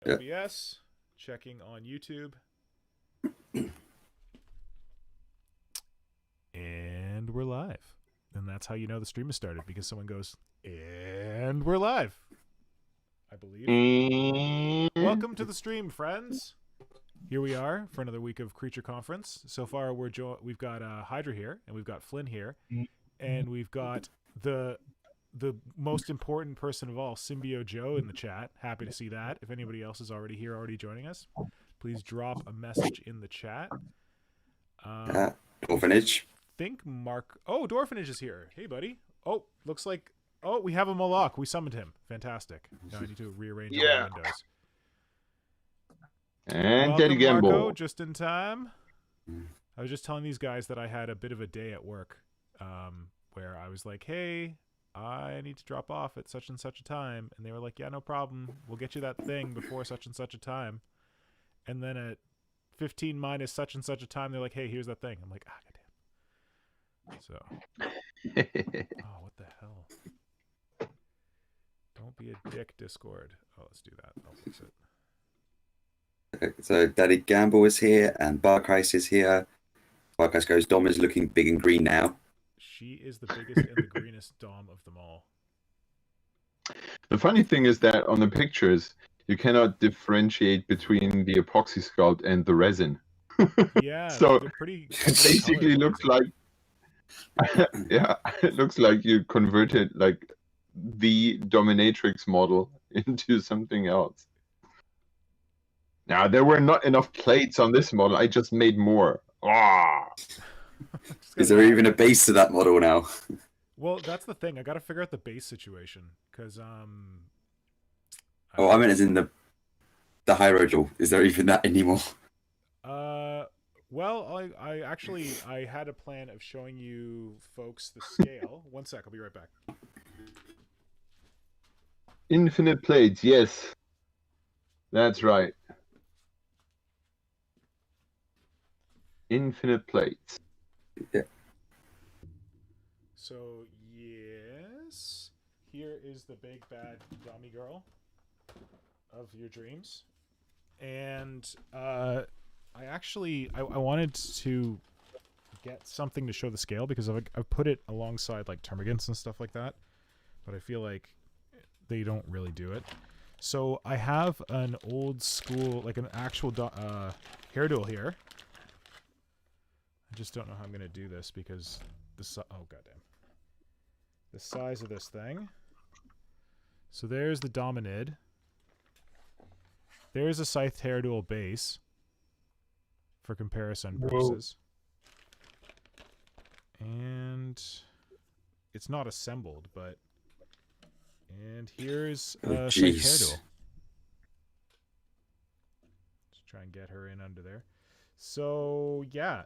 OBS, checking on YouTube. And we're live. And that's how you know the stream has started, because someone goes, and we're live. I believe. Welcome to the stream, friends. Here we are for another week of Creature Conference. So far, we've got Hydra here, and we've got Flynn here, and we've got the most important person of all, Symbio Joe, in the chat. Happy to see that. If anybody else is already here, already joining us, please drop a message in the chat. Orphanage. Think Mark. Oh, Dorphanage is here. Hey, buddy. Oh, looks like. Oh, we have a Moloch. We summoned him. Fantastic. Now I need to rearrange all the windows. And welcome, Daddy Marco, just in time. I was just telling these guys that I had a bit of a day at work, where I was like, "Hey, I need to drop off at such and such a time," and they were like, "Yeah, no problem. We'll get you that thing before such and such a time." And then at 15 minus such and such a time, they're like, "Hey, here's that thing." I'm like, "Ah, goddamn." So, oh, what the hell? Don't be a dick, Discord. Oh, let's do that. I'll fix it. Okay, so Daddy Gamble is here and Barkheist is here. Barkheist goes, Dom is looking big and green now. She is the biggest and the greenest Dom of them all. The funny thing is that on the pictures, you cannot differentiate between the epoxy sculpt and the resin. Yeah, so they're pretty. It basically looks like, yeah, it looks like you converted like the dominatrix model into something else. Now, there were not enough plates on this model. I just made more. Ah. Is there even a base to that model now? Well, that's the thing. I got to figure out the base situation, because Oh, I meant as in the hierogel. Is there even that anymore? Well, I actually had a plan of showing you folks the scale. One sec, I'll be right back. Infinite plates, yes. That's right. Infinite plates. Yeah. So, yes. Here is the big bad dummy girl of your dreams. And I wanted to get something to show the scale, because I've put it alongside like termagants and stuff like that, but I feel like they don't really do it. So I have an old school, like an actual hairduel here. I just don't know how I'm gonna do this, because oh goddamn, the size of this thing. So there's the Dominid. There's a Scythe hairduel base for comparison purposes. Whoa. And it's not assembled, but and here's a Scythe hairduel. Just try and get her in under there. So yeah,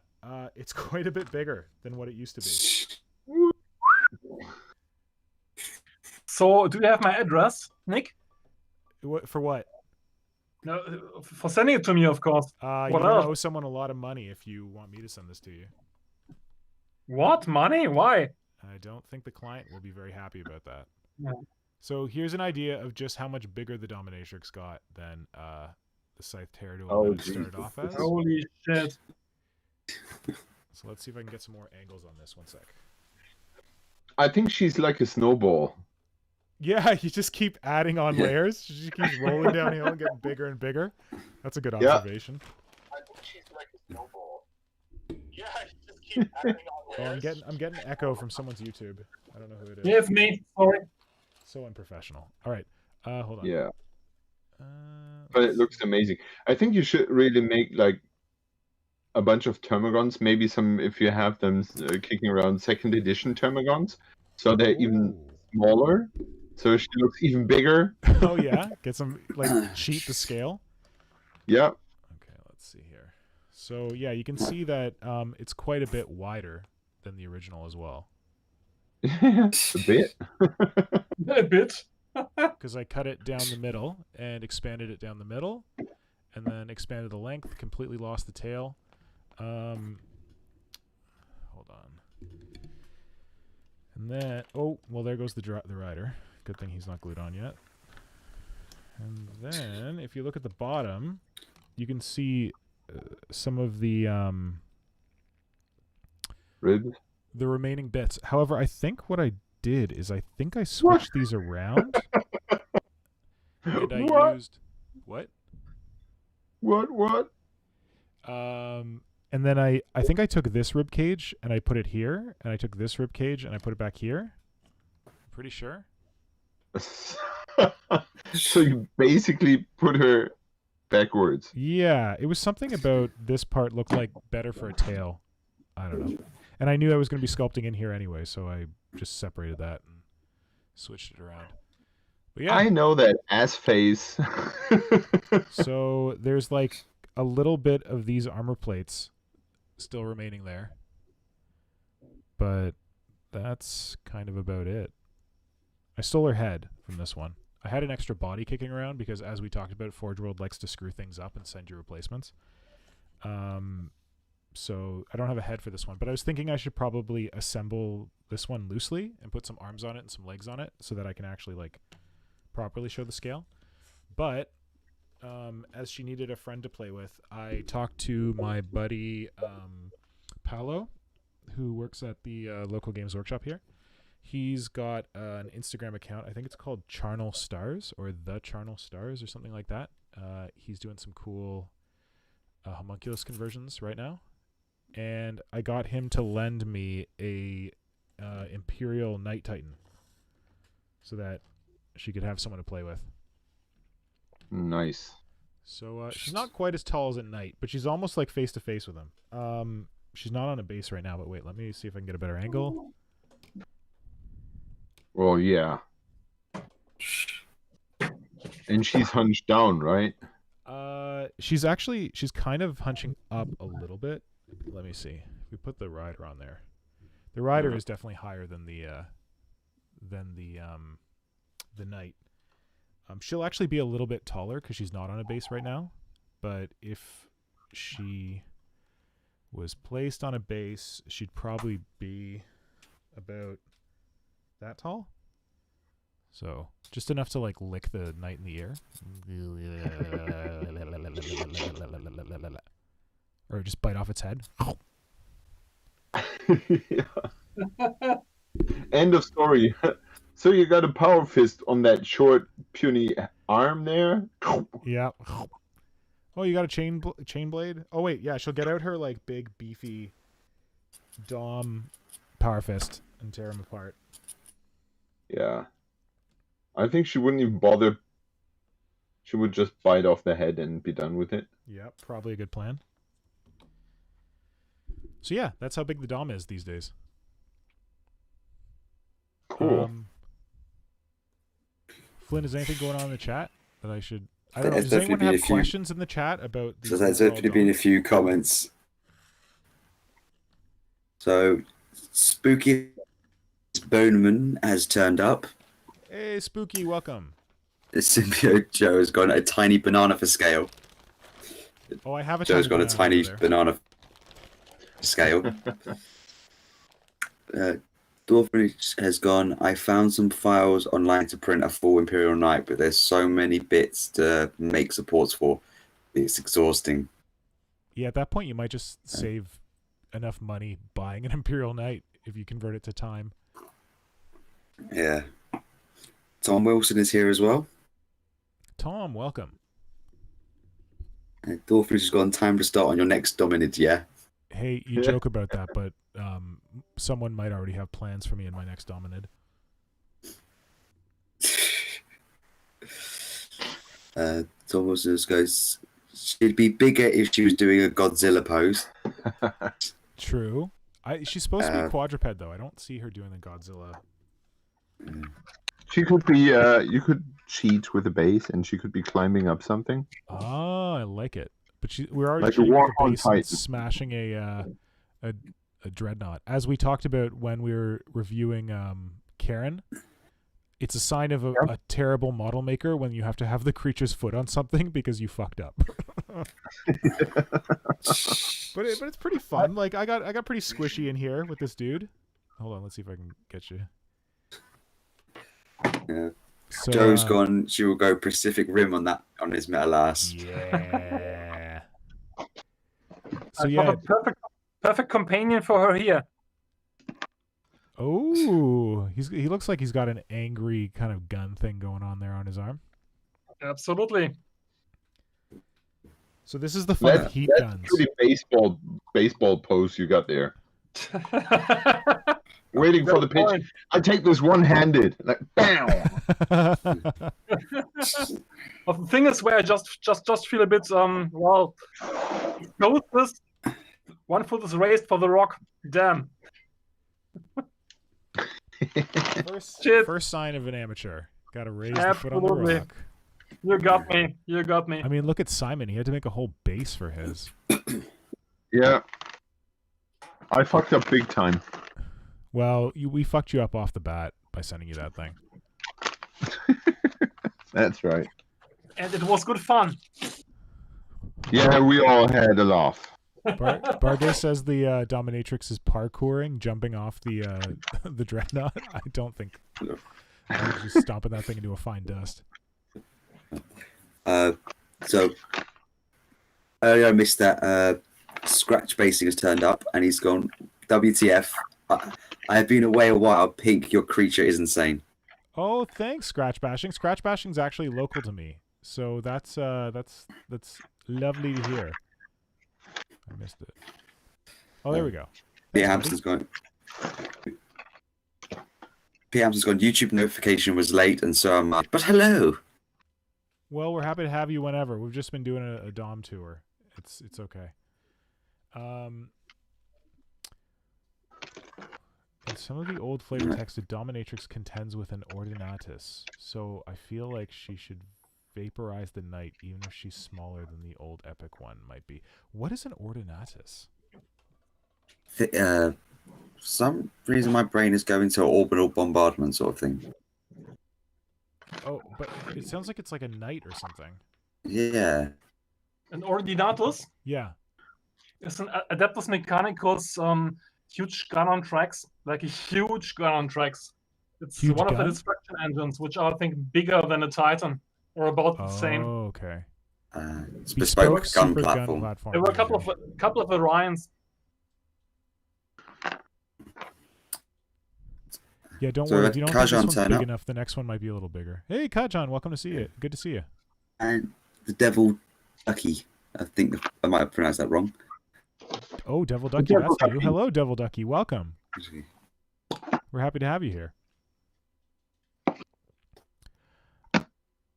it's quite a bit bigger than what it used to be. So, do you have my address, Nick? For what? No, for sending it to me, of course. You're gonna owe someone a lot of money if you want me to send this to you. What? Money? Why? I don't think the client will be very happy about that. No. So here's an idea of just how much bigger the Dominatrix got than the Scythe hairduel that it started off as. Holy shit. So let's see if I can get some more angles on this. One sec. I think she's like a snowball. Yeah, you just keep adding on layers. She just keeps rolling downhill and getting bigger and bigger. That's a good observation. I think she's like a snowball. Yeah, you just keep adding on layers. Oh, I'm getting an echo from someone's YouTube. I don't know who it is. Yeah, it's me. Sorry. So unprofessional. All right, hold on. Yeah. But it looks amazing. I think you should really make like a bunch of Termagons. Maybe some, if you have them kicking around, second edition Termagons, so they're even smaller. So she looks even bigger. Oh yeah, get some like cheat the scale. Yeah. Okay, let's see here. So yeah, you can see that it's quite a bit wider than the original as well. A bit. A bit. Because I cut it down the middle and expanded it down the middle, and then expanded the length. Completely lost the tail. Hold on. And then, oh, well, there goes the rider. Good thing he's not glued on yet. And then, if you look at the bottom, you can see some of the Ribs. remaining bits. However, I think what I did is I think I switched these around. And I What? used what? What? And then I think I took this rib cage and I put it here, and I took this rib cage and I put it back here. I'm pretty sure. So you basically put her backwards. Yeah, it was something about this part looked like better for a tail. I don't know. And I knew I was going to be sculpting in here anyway, so I just separated that and switched it around. But yeah. I know that ass face. So there's like a little bit of these armor plates still remaining there. But that's kind of about it. I stole her head from this one. I had an extra body kicking around because, as we talked about, Forge World likes to screw things up and send you replacements. So I don't have a head for this one, but I was thinking I should probably assemble this one loosely and put some arms on it and some legs on it so that I can actually like properly show the scale. But as she needed a friend to play with, I talked to my buddy Paolo, who works at the local games workshop here. He's got an Instagram account. I think it's called Charnel Stars or The Charnel Stars or something like that. He's doing some cool homunculus conversions right now. And I got him to lend me a Imperial Night Titan so that she could have someone to play with. Nice. So she's not quite as tall as at night, but she's almost like face to face with him. She's not on a base right now, but wait, let me see if I can get a better angle. Well, yeah. And she's hunched down, right? She's kind of hunching up a little bit. Let me see. If we put the rider on there, the rider is definitely higher than the knight. She'll actually be a little bit taller because she's not on a base right now. But if she was placed on a base, she'd probably be about that tall. So just enough to like lick the knight in the ear. Or just bite off its head. Yeah. End of story. So you got a power fist on that short, puny arm there. Yeah. Oh, you got a chain blade? Oh wait, yeah, she'll get out her like big beefy Dom power fist and tear him apart. Yeah. I think she wouldn't even bother. She would just bite off the head and be done with it. Yeah, probably a good plan. So yeah, that's how big the Dom is these days. Cool. Flynn, is anything going on in the chat that I should... I don't know, does anyone have questions in the chat about... So there's definitely been a few comments. So, Spooky Boneman has turned up. Hey, Spooky, welcome. The Symbiote Joe has got a tiny banana for scale. Oh, I have a Joe's got a tiny banana for scale. Dwarfridge has gone, I found some files online to print a full Imperial Knight, but there's so many bits to make supports for. It's exhausting. Yeah, at that point you might just save enough money buying an Imperial Knight if you convert it to time. Yeah. Tom Wilson is here as well. Tom, welcome. Dwarfridge has gone, time to start on your next Dominid, yeah? Hey, you joke about that, but someone might already have plans for me in my next Dominid. Tom Wilson goes, she'd be bigger if she was doing a Godzilla pose. True. She's supposed to be quadruped, though. I don't see her doing the Godzilla. She could be, you could cheat with a base and she could be climbing up something. Oh, I like it. But we're already Like cheating with the Warhorn base and Titan. smashing a dreadnought. As we talked about when we were reviewing Karen, it's a sign of a terrible model maker when you have to have the creature's foot on something because you fucked up. But it's pretty fun. Like I got pretty squishy in here with this dude. Hold on, let's see if I can get you. Yeah. So, Joe's gone. She will go Pacific Rim on his metal ass. Yeah. So I've got yeah. a perfect companion for her here. Oh, he looks like he's got an angry kind of gun thing going on there on his arm. Absolutely. So this is the fun of That's heat guns. pretty baseball pose you got there. Waiting for the pitch. Point. I take this one-handed, like bam. But the thing is, where I just feel a bit well, both this one foot is raised for the rock. Damn. Shit. First sign of an amateur. Got to raise the foot on the Absolutely. rock. You got me. You got me. I mean, look at Simon. He had to make a whole base for his. Yeah. I fucked up big time. Well, we fucked you up off the bat by sending you that thing. That's right. And it was good fun. Yeah, we all had a laugh. Bardet says the dominatrix is parkouring, jumping off the the dreadnought. I don't think. I'm just stomping that thing into a fine dust. So earlier I missed that. Scratch Basing has turned up, and he's gone. WTF? I have been away a while. Pink, your creature is insane. Oh, thanks, Scratch Bashing. Scratch Bashing's actually local to me, so that's lovely to hear. I missed it. Oh, there we go. Peter Thanks, Hampton's gone. Peter Hampton's gone. YouTube notification was late, and so am I. But hello. Well, we're happy to have you whenever. We've just been doing a Dom tour. It's okay. In some of the old flavor text, a dominatrix contends with an ordinatus, so I feel like she should vaporize the knight, even if she's smaller than the old epic one might be. What is an ordinatus? For some reason, my brain is going to orbital bombardment sort of thing. Oh, but it sounds like it's like a knight or something. Yeah. An Ordinatus Yeah. is an Adeptus Mechanicus huge gun on tracks, like a huge gun on tracks. It's Huge one of gun? the destruction engines, which are, I think, bigger than a Titan, or about the same. Oh, okay. It's bespoke gun super platform. There were a couple of Orions. Yeah, don't So, worry. If you don't think this Kajan one's turn big up. enough, the next one might be a little bigger. Hey, Kajan, welcome to see you. Good to see you. And the Devil Ducky. I think I might have pronounced that wrong. Oh, Devil Ducky, Devil that's you. Ducky. Hello, Devil Ducky. Welcome. We're happy to have you here.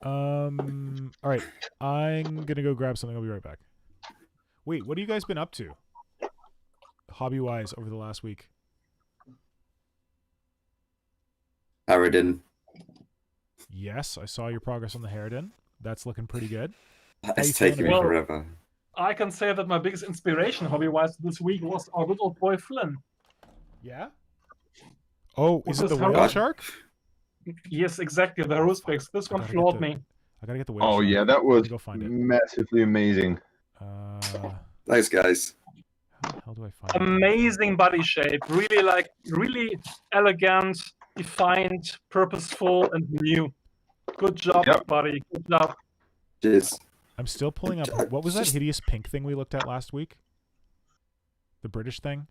All right. I'm gonna go grab something. I'll be right back. Wait, what have you guys been up to, hobby-wise, over the last week? Harridan. Yes, I saw your progress on the Harridan. That's looking pretty good. It's you feeling taken me about it? forever. I can say that my biggest inspiration, hobby-wise, this week was our good old boy Flynn. Yeah. Oh, is it the This is whale how- shark? Yes, exactly, the Ruspex. This one gotta get floored the- me. I gotta get the whale Oh shark. yeah, that was Go find it. massively amazing. Thanks, guys. How do I find it? Amazing body shape, really elegant, defined, purposeful, and new. Good job, Yep. buddy. Good job. Cheers. I'm still pulling up. What was that hideous pink thing we looked at last week? The British thing?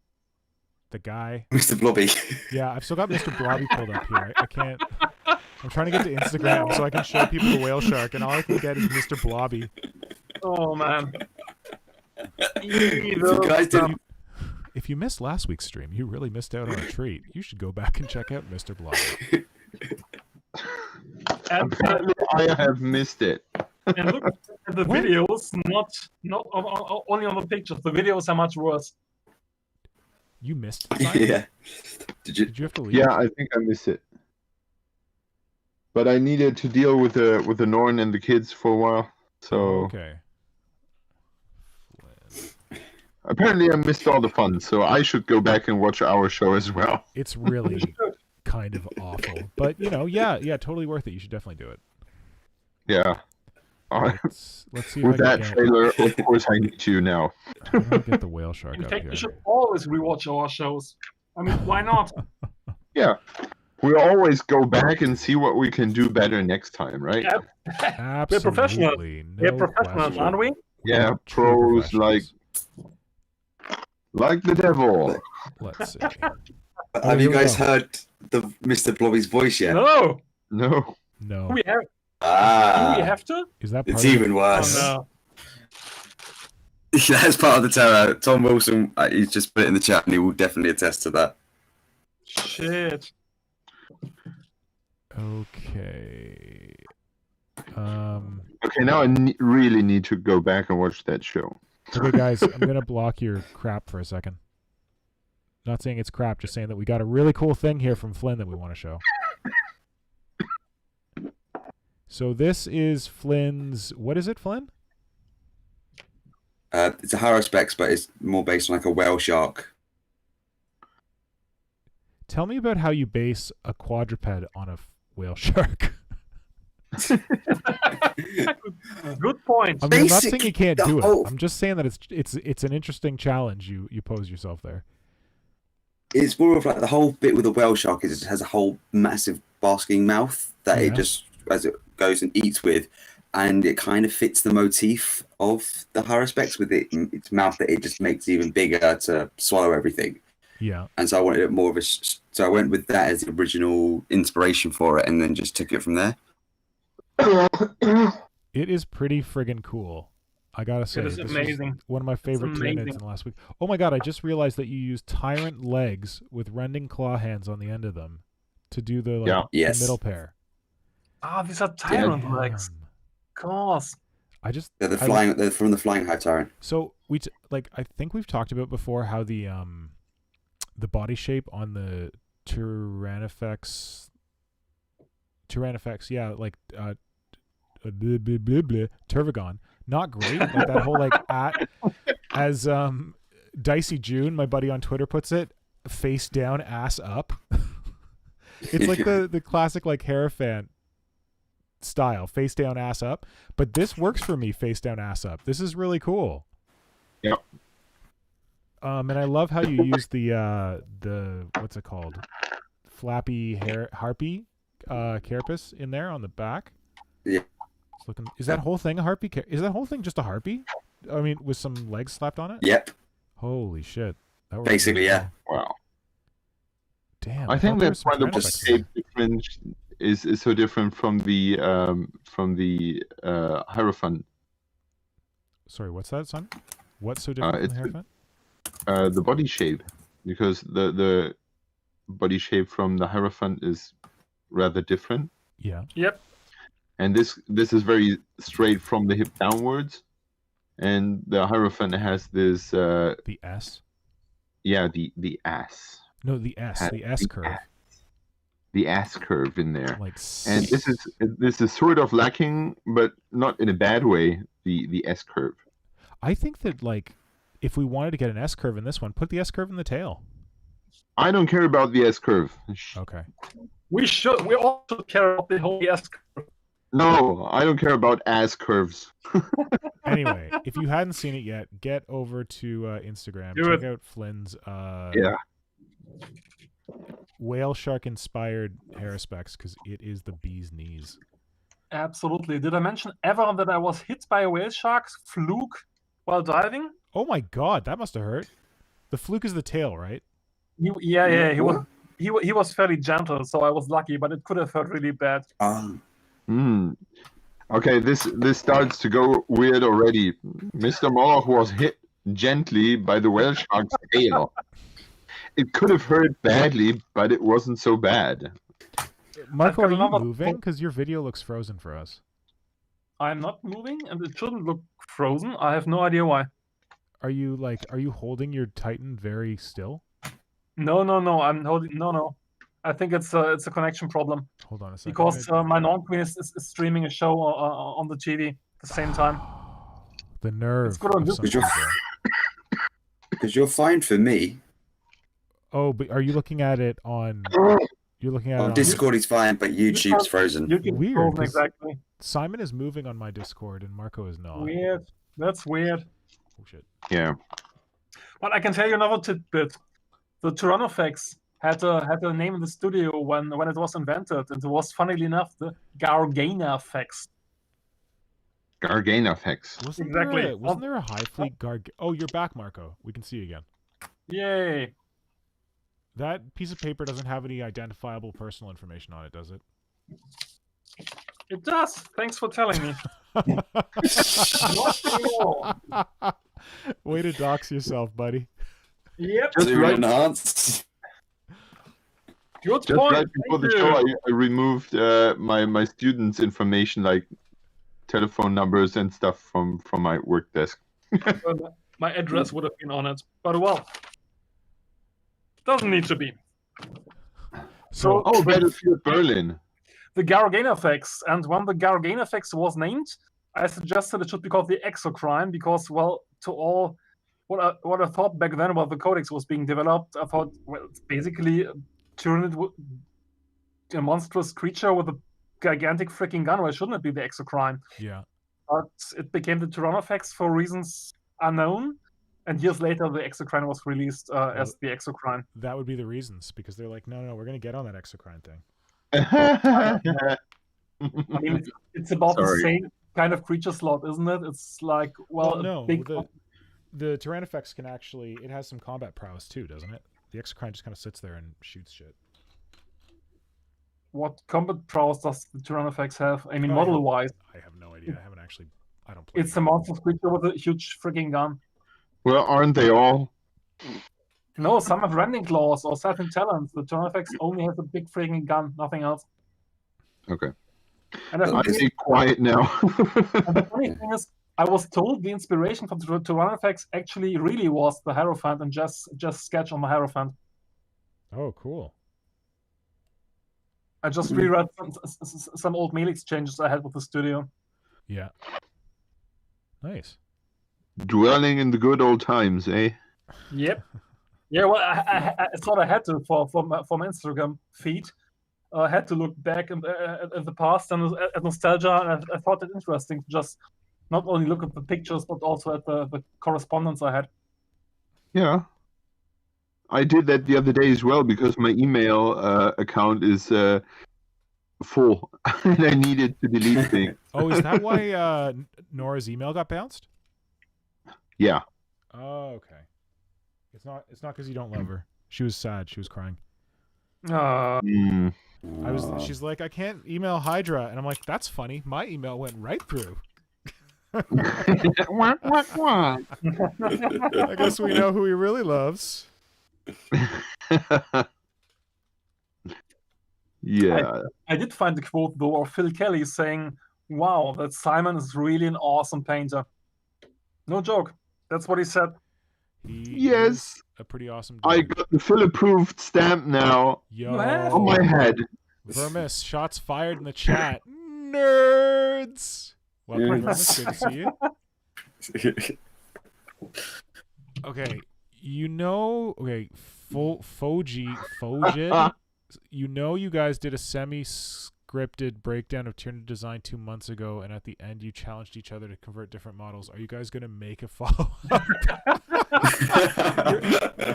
The guy? Mr. Blobby. Yeah, I've still got Mr. Blobby pulled up here. I can't. I'm trying to get to Instagram so I can show people the whale shark, and all I can get is Mr. Blobby. Oh man. You guys didn't. If you missed last week's stream, you really missed out on a treat. You should go back and check out Mr. Blobby. And, Apparently, I have missed it. and look at the What? videos, not only on the pictures. The videos are much worse. You missed it, Simon? Yeah. Did you? Did you have to leave? Yeah, I think I missed it. But I needed to deal with the Norn and the kids for a while. So Okay. apparently I missed all the fun. So I should go back and watch our show as well. It's really kind of awful. But, yeah, totally worth it. You should definitely do it. Yeah. Let's see if With I that can trailer, of course I need you now. How do I get the whale shark In up fact, here. you should always rewatch our shows. I mean, why not? Yeah. We always go back and see what we can do better next time, right? Yep. We're professionals. Absolutely. We're No professionals, question. aren't we? Yeah, True pros like the devil. Let's see. Have here you we guys go. heard the Mr. Blobby's voice yet? No. No. No. Do we have? Do Ah, we have to? Is that part it's of even Oh worse. no. That's part of the terror. Tom Wilson, he's just put it in the chat, and he will definitely attest to that. Shit. Okay. Okay, now I really need to go back and watch that show. Okay, guys, I'm gonna block your crap for a second. Not saying it's crap, just saying that we got a really cool thing here from Flynn that we want to show. So this is Flynn's. What is it, Flynn? It's a Harrowspex, but it's more based on like a whale shark. Tell me about how you base a quadruped on a whale shark. Good point. I mean, I'm not saying Basically, you can't the do it. whole- I'm just saying that it's an interesting challenge you pose yourself there. It's more of like the whole bit with the whale shark is it has a whole massive basking mouth that Yeah. it just as it goes and eats with, and it kind of fits the motif of the Harrowspex with its mouth that it just makes even bigger to swallow everything. Yeah. And so I wanted it more of a. So I went with that as the original inspiration for it, and then just took it from there. It is pretty friggin' cool. I gotta say, It is this amazing. one of my favorite amazing. Tyranids in the last week. Oh my god! I just realized that you use tyrant legs with rending claw hands on the end of them to do the Yeah. the Yes. middle pair. Ah, these are tyrant legs. Damn. Of course. I just They're the I- flying. They're from the Flying Hive Tyrant. So I think we've talked about before how the body shape on the Tyrannifex, yeah, like Turvagon, not great. Like that whole as Dicey June, my buddy on Twitter puts it, face down, ass up. It's like the classic like Hierophant style, face down, ass up. But this works for me, face down, ass up. This is really cool. Yep. And I love how you use the what's it called, flappy hair harpy carapace in there on the back. Yeah. It's looking. Is that whole thing a harpy? Is that whole thing just a harpy? I mean, with some legs slapped on it. Yep. Holy shit! That works Basically, really yeah. well. Wow. Damn. I think thought there that's was why some the Tyrannifex in shape difference is so different from the Hierophant. Sorry, what's that, son? What's so different from it's the Hierophant? The body shape, because the body shape from the Hierophant is rather different, Yeah. Yep. and this is very straight from the hip downwards, and the Hierophant has this The S. the ass No, the S. has The S curve. the ass curve in there, Like. and this is sort of lacking, but not in a bad way. The S curve. I think that like, if we wanted to get an S curve in this one, put the S curve in the tail. I don't care about the S curve. Okay. We all should care about the whole S curve. No, I don't care about ass curves. Anyway, if you hadn't seen it yet, get over to Instagram. Do Check it. out Flynn's Yeah. whale shark inspired Harrowspex because it is the bee's knees. Absolutely. Did I mention ever that I was hit by a whale shark's fluke while diving? Oh my god, that must have hurt. The fluke is the tail, right? Yeah. He was fairly gentle, so I was lucky, but it could have hurt really bad. Okay, this starts to go weird already. Mr. Moloch was hit gently by the whale shark's tail. It could have hurt badly, but it wasn't so bad. Marco, got are you another- moving? Because your video looks frozen for us. I'm not moving, and it shouldn't look frozen. I have no idea why. Are you holding your Titan very still? No. I'm holding. No. I think it's a connection problem Hold on a second. because my non-queen is streaming a show on the TV at the same time. the nerve. It's good on of this- some Because you're, people. because you're fine for me. Oh, but are you looking at it on? You're looking at it On on Discord is fine, but YouTube's frozen. You can Weird, frozen, 'cause- exactly. Simon is moving on my Discord and Marco is not. Weird. That's weird. Oh shit. Yeah. But I can tell you another tidbit. The Tyranofex had a name in the studio when it was invented, and it was, funnily enough, the Garganafex. Garganafex. Exactly. Wasn't there a Hive Fleet Oh, you're back, Marco. We can see you again. Yay! That piece of paper doesn't have any identifiable personal information on it, does it? It does. Thanks for telling me. Way to dox yourself, buddy. Yep. Just Zoom right, enhanced. Good just point. right before Thank the you. show, I removed my students' information, like telephone numbers and stuff from my work desk. My address would have been on it, but well, doesn't need to be. So Oh, Battlefield Berlin. the Garganafex, and when the Garganafex was named, I suggested it should be called the Exocrine because, well, to all what I thought back then while the Codex was being developed, I thought, well, it's basically Tyranid, a monstrous creature with a gigantic freaking gun. Why shouldn't it be the Exocrine? Yeah. But it became the Tyranofex for reasons unknown, and years later the Exocrine was released as the Exocrine. That would be the reasons, because they're like, no, we're going to get on that exocrine thing. I mean, it's about the Sorry. same kind of creature slot, isn't it? It's like, well, no, big... the Tyranofex can actually, it has some combat prowess too, doesn't it? The exocrine just kind of sits there and shoots shit. What combat prowess does the Tyranofex have? I mean, Oh, model-wise, I have no idea. I haven't actually, I don't play. it's a monstrous creature with a huge freaking gun. Well, aren't they all? No, some have rending claws or certain talents. The Tyranofex only has a big freaking gun, nothing else. Okay. And I stay quiet now. And the funny thing is, I was told the inspiration for the Tyranofex actually really was the Hierophant and just sketch on the Hierophant. Oh, cool. I just reread some old mail exchanges I had with the studio. Yeah. Nice. Dwelling in the good old times, eh? Yep. Yeah, well, I thought I had to for my Instagram feed. I had to look back at the past and at nostalgia, and I thought it interesting to just not only look at the pictures, but also at the correspondence I had. Yeah. I did that the other day as well because my email account is full and I needed to delete things. Oh, is that why Nora's email got bounced? Yeah. Oh, okay. It's not because you don't love her. She was sad. She was crying. Mm. She's like, I can't email Hydra, and I'm like, that's funny. My email went right through. Wah, wah, wah. I guess we know who he really loves. Yeah. I did find the quote though of Phil Kelly saying, "Wow, that Simon is really an awesome painter." No joke. That's what he said. He Yes. is a pretty awesome dude. I got the Phil approved stamp now Yo, on my head. Vermis, shots fired in the chat. Nerds! Welcome, Vermis. Good to see you. Okay, Fogid, you guys did a semi-scripted breakdown of Tyranid design 2 months ago, and at the end you challenged each other to convert different models. Are you guys going to make a follow-up?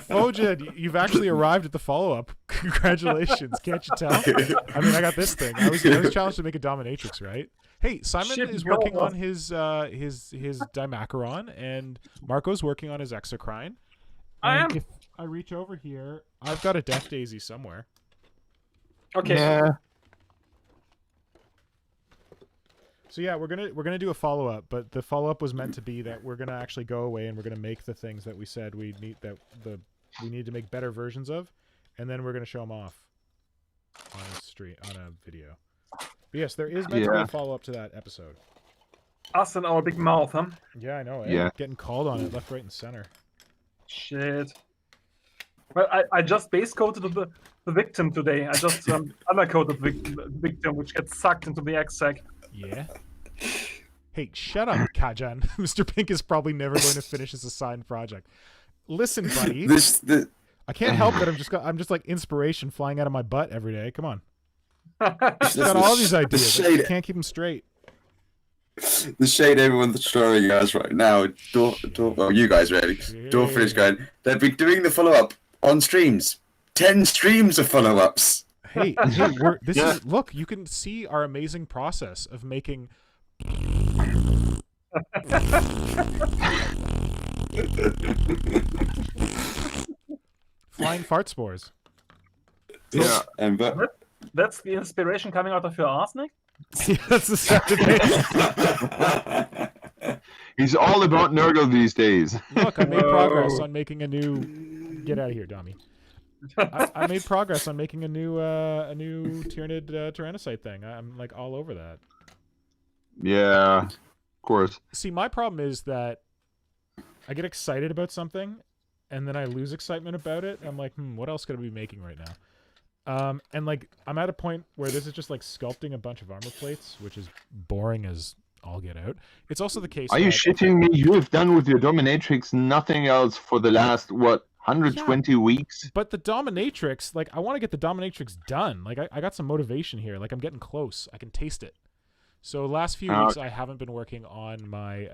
Fogid, you've actually arrived at the follow-up. Congratulations. Can't you tell? I mean, I got this thing. I was challenged to make a dominatrix, right? Hey, Simon is working on his Dimacaron, and Marco's working on his Exocrine. I am. If I reach over here, I've got a Death Daisy somewhere. Okay. Yeah. So yeah, we're gonna do a follow-up, but the follow-up was meant to be that we're gonna actually go away and we're gonna make the things that we said we need to make better versions of, and then we're gonna show them off on a video. But yes, there is meant to be a follow-up to that episode. Us and our big mouth, huh? Yeah, I know. Eh? Yeah. Getting called on it left, right, and center. Shit. Well, I just base coded the victim today. I just undercoded the victim, which gets sucked into the exec. Yeah. Hey, shut up, Kajan. Mr. Pink is probably never going to finish his assigned project. Listen, buddy. I can't help that I'm just like inspiration flying out of my butt every day. Come on. I've got all these ideas. I can't keep them straight. The shade everyone's throwing at us right now. Well, you guys really. Don't finish going. They've been doing the follow-up on streams. 10 streams of follow-ups. Hey, this is look. You can see our amazing process of making. Flying fart spores. Yeah. And That's the inspiration coming out of your arsenic? Yeah, that's the Saturday. He's all about Nurgle these days. Look, I made progress on making a new. Get out of here, dummy. I made progress on making a new Tyranid Tyrannocyte thing. I'm like all over that. Yeah, of course. See, my problem is that I get excited about something, and then I lose excitement about it. I'm like, what else could I be making right now? And like, I'm at a point where this is just like sculpting a bunch of armor plates, which is boring as all get out. It's also the case. Are you that- shitting me? You have done with your dominatrix nothing else for the last, 120 weeks? But the dominatrix, like, I want to get the dominatrix done. Like, I got some motivation here. Like, I'm getting close. I can taste it. So last few weeks, I haven't been working on my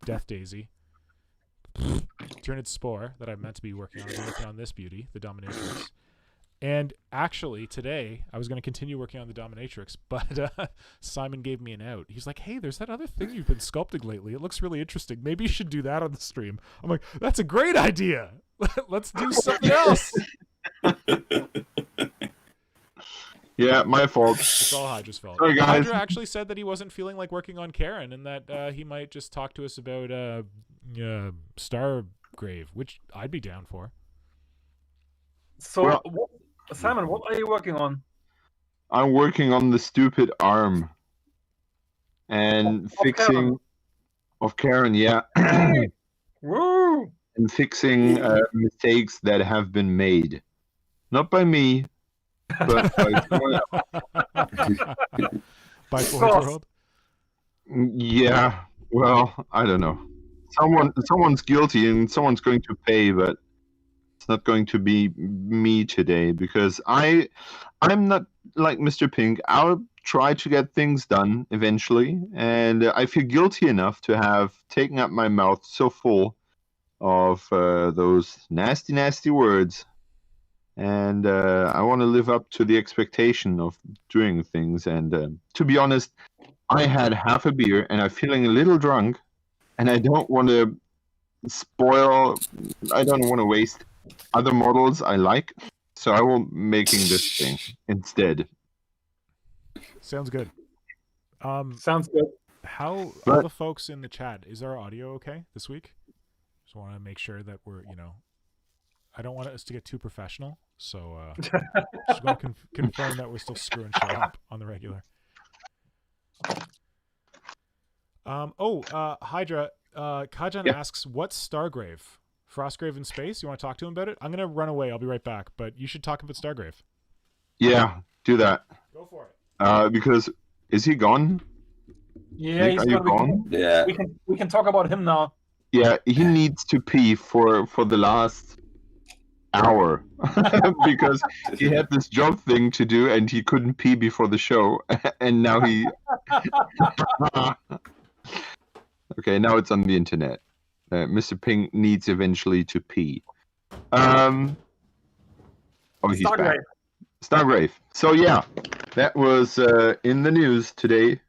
Death Daisy. Tyranid Spore that I'm meant to be working on. I've been working on this beauty, the dominatrix. And actually, today, I was going to continue working on the dominatrix, but Simon gave me an out. He's like, hey, there's that other thing you've been sculpting lately. It looks really interesting. Maybe you should do that on the stream. I'm like, that's a great idea. Let's do something else. Yeah, my fault. It's all Hydra's fault. Sorry, guys. Hydra actually said that he wasn't feeling like working on Karen and that he might just talk to us about Stargrave, which I'd be down for. So, Well- Simon, what are you working on? I'm working on the stupid arm. And Of fixing... Karen. Of Karen, yeah. Woo! And fixing mistakes that have been made. Not by me, but by someone else. By course. Forge World. Yeah, well, I don't know. Someone's guilty and someone's going to pay, but it's not going to be me today because I'm not like Mr. Pink. I'll try to get things done eventually, and I feel guilty enough to have taken up my mouth so full of those nasty, nasty words. And I want to live up to the expectation of doing things. And to be honest, I had half a beer and I'm feeling a little drunk, and I don't want to waste other models I like, so I will making this thing instead. Sounds good. Sounds good. How But- all the folks in the chat, is our audio okay this week? Just want to make sure that we're, I don't want us to get too professional, so just want to confirm that we're still screwing shit up on the regular. Hydra, Kajan asks, what's Stargrave? Frostgrave in space? You want to talk to him about it? I'm going to run away. I'll be right back, but you should talk about Stargrave. Yeah, do that. Go for it. Because is he gone? Yeah, Nick, he's are you gonna be- gone? Yeah. We can talk about him now. Yeah, he needs to pee for the last hour because he had this job thing to do and he couldn't pee before the show, and now he. Okay, now it's on the internet. Mr. Ping needs eventually to pee. Oh, he's back. Stargrave. Stargrave. So yeah, that was in the news today.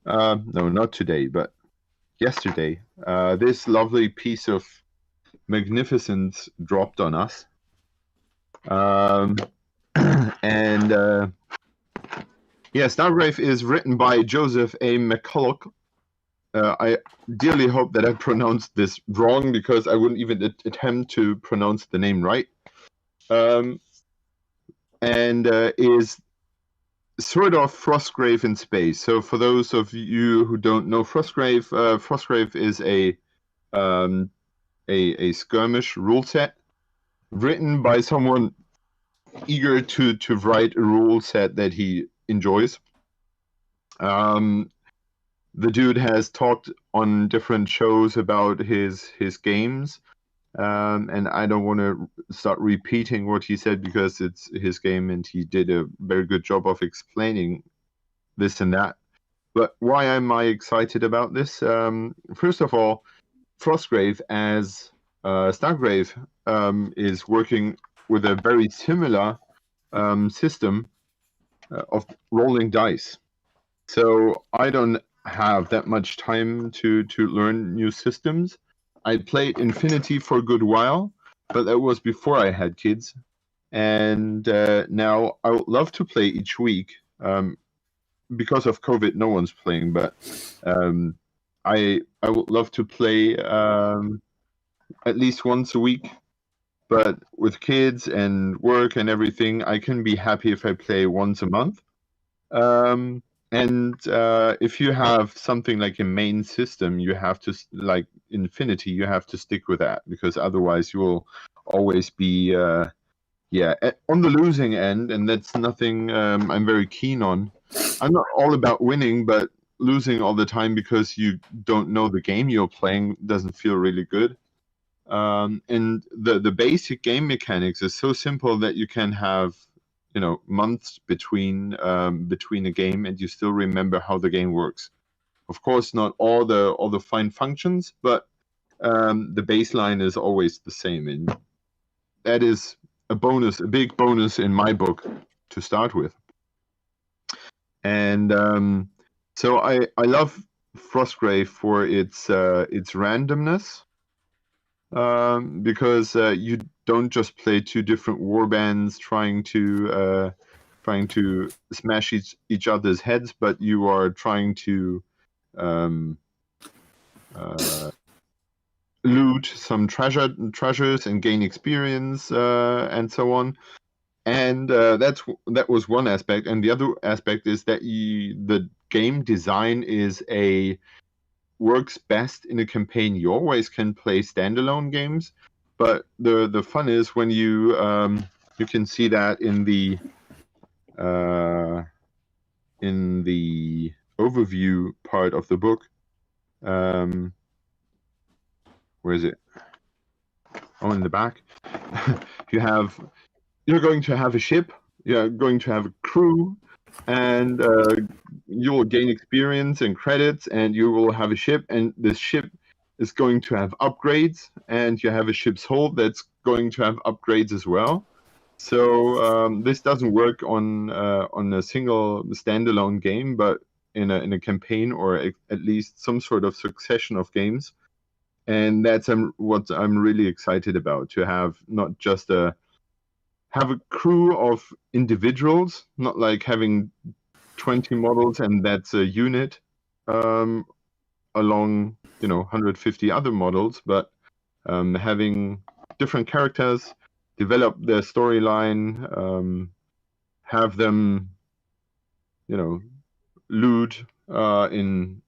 No, not today, but yesterday. This lovely piece of magnificence dropped on us. Stargrave is written by Joseph A. McCulloch. I dearly hope that I pronounced this wrong because I wouldn't even attempt to pronounce the name right. Is sort of Frostgrave in space. So for those of you who don't know Frostgrave, Frostgrave is a skirmish rule set written by someone eager to write a rule set that he enjoys. The dude has talked on different shows about his games, and I don't want to start repeating what he said because it's his game and he did a very good job of explaining this and that. But why am I excited about this? First of all, Frostgrave as Stargrave is working with a very similar system of rolling dice. So I don't have that much time to learn new systems. I played Infinity for a good while, but that was before I had kids. And now I would love to play each week. Because of COVID, no one's playing, but I would love to play at least once a week. But with kids and work and everything, I can be happy if I play once a month. And if you have something like a main system, you have to, like Infinity, you have to stick with that, because otherwise you will always be on the losing end, and that's nothing I'm very keen on. I'm not all about winning, but losing all the time because you don't know the game you're playing doesn't feel really good. And the basic game mechanics is so simple that you can have, months between a game, and you still remember how the game works. Of course, not all the fine functions, but the baseline is always the same, and that is a big bonus in my book to start with. And so I love Frostgrave for its randomness, because you don't just play two different warbands trying to smash each other's heads, but you are trying to loot some treasures and gain experience, and so on. And that was one aspect, and the other aspect is that the game design works best in a campaign. You always can play standalone games, but the fun is when you can see that in the overview part of the book. Where is it? Oh, in the back. You're going to have a ship, you're going to have a crew, and you'll gain experience and credits, and you will have a ship, and this ship is going to have upgrades, and you have a ship's hull that's going to have upgrades as well. So this doesn't work on a single standalone game, but in a campaign, or at least some sort of succession of games. And that's what I'm really excited about, to have not just have a crew of individuals, not like having 20 models and that's a unit along 150 other models, but having different characters, develop their storyline, have them loot in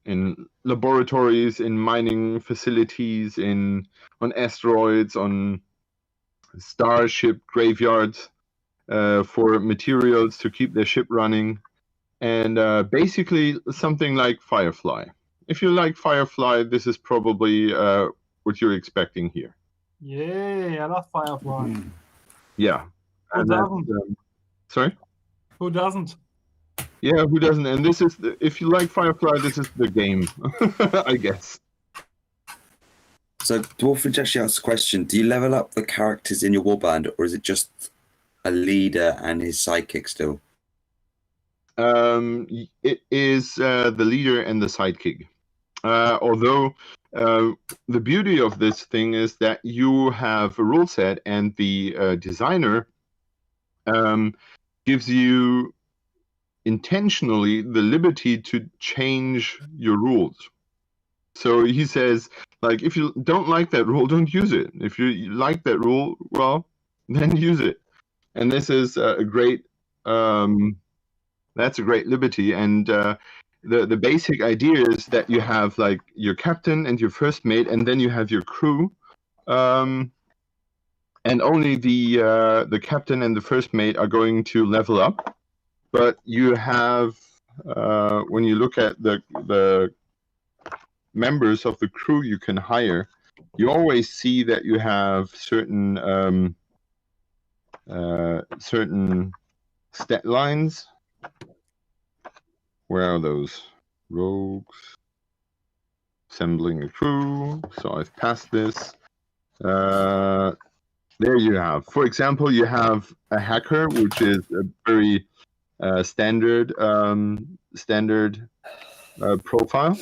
laboratories, in mining facilities, on asteroids, on starship graveyards, for materials to keep their ship running, and basically something like Firefly. If you like Firefly, this is probably what you're expecting here. Yay, I love Firefly. Yeah. Who doesn't? Sorry? Who doesn't? Yeah, who doesn't? And this is, if you like Firefly, this is the game, I guess. So, Dwarfridge actually asked a question. Do you level up the characters in your warband, or is it just a leader and his sidekick still? It is the leader and the sidekick. Although the beauty of this thing is that you have a rule set, and the designer gives you intentionally the liberty to change your rules. So he says, like, if you don't like that rule, don't use it. If you like that rule, well, then use it. And this is a great that's a great liberty. And the basic idea is that you have like your captain and your first mate, and then you have your crew, and only the captain and the first mate are going to level up. But you have, when you look at the members of the crew you can hire, you always see that you have certain stat lines. Where are those? Rogues, assembling a crew. So I've passed this. There you have. For example, you have a hacker, which is a very standard profile.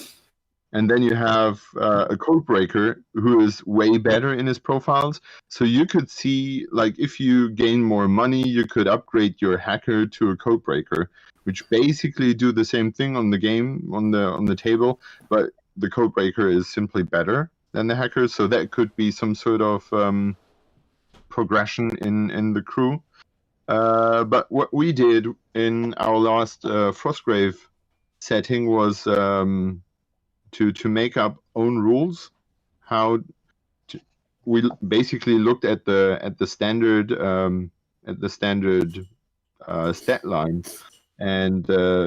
And then you have a code breaker who is way better in his profiles. So you could see, like, if you gain more money, you could upgrade your hacker to a code breaker, which basically do the same thing on the game, on the table, but the code breaker is simply better than the hacker. So that could be some sort of progression in the crew. But what we did in our last Frostgrave setting was to make up own rules. We basically looked at the standard stat line and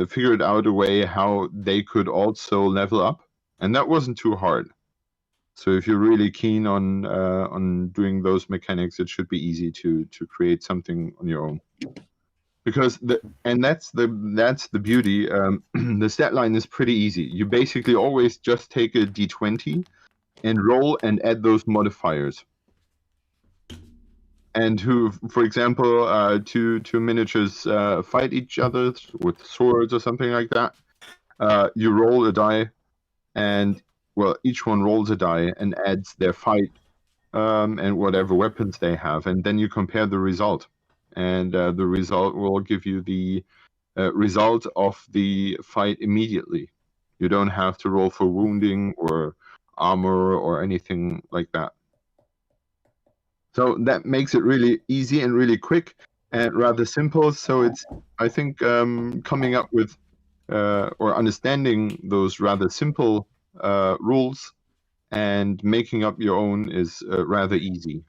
figured out a way how they could also level up, and that wasn't too hard. So if you're really keen on doing those mechanics, it should be easy to create something on your own. Because that's the beauty. The stat line is pretty easy. You basically always just take a d20 and roll and add those modifiers. And for example, two miniatures fight each other with swords or something like that. You roll a die, and well, each one rolls a die and adds their fight and whatever weapons they have, and then you compare the result. And the result will give you the result of the fight immediately. You don't have to roll for wounding or armor or anything like that. So that makes it really easy and really quick and rather simple. So it's, I think, coming up with or understanding those rather simple rules and making up your own is rather easy.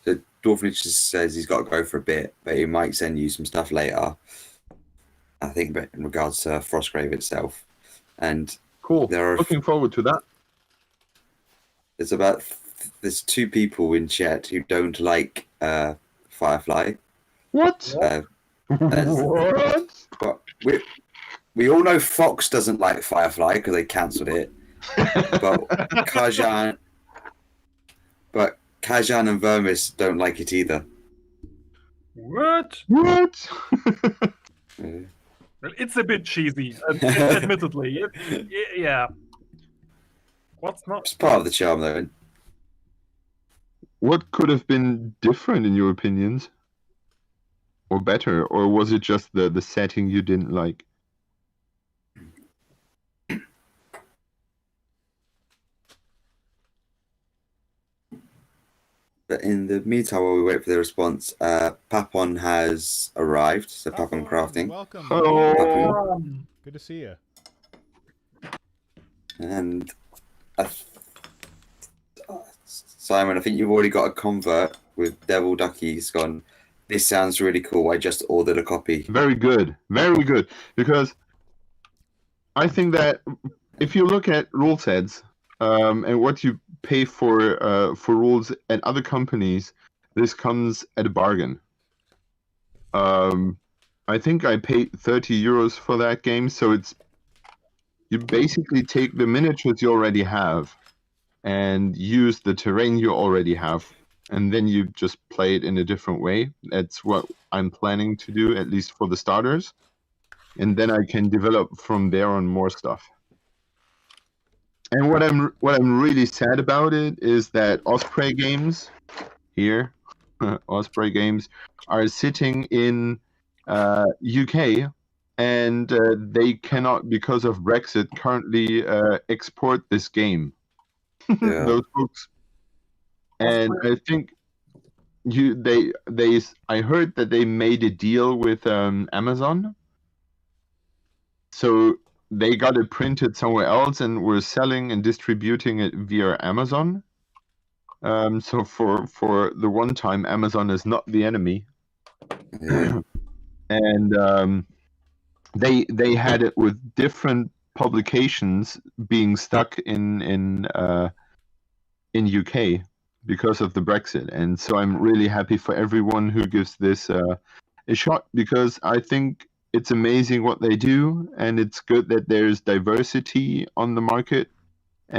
So Dwarfnich just says he's got to go for a bit, but he might send you some stuff later. I think, but in regards to Frostgrave itself, and cool. There are looking forward to that. There's two people in chat who don't like Firefly. What? What? But we all know Fox doesn't like Firefly because they cancelled it. But Kajan and Vermis don't like it either. What? Well, it's a bit cheesy, admittedly. Yeah. What's not? It's part of the charm, though. What could have been different in your opinions? Or better? Or was it just the setting you didn't like? But in the meantime, while we wait for the response, Papon has arrived. So Papon Crafting. Welcome. Hello. Good to see you. And Simon, I think you've already got a convert with Devil Ducky's gone. This sounds really cool. I just ordered a copy. Very good. Very good. Because I think that if you look at rule sets and what you pay for rules at other companies, this comes at a bargain. I think I paid 30 euros for that game, so you basically take the miniatures you already have and use the terrain you already have, and then you just play it in a different way. That's what I'm planning to do, at least for the starters, and then I can develop from there on more stuff. And what I'm really sad about it is that Osprey Games here, Osprey Games, are sitting in UK, and they cannot, because of Brexit, currently export this game. Yeah. Those books. And I think I heard that they made a deal with Amazon, so they got it printed somewhere else and were selling and distributing it via Amazon. So for the one time, Amazon is not the enemy. Yeah. And they had it with different publications being stuck in UK because of the Brexit. And so I'm really happy for everyone who gives this a shot, because I think it's amazing what they do, and it's good that there's diversity on the market,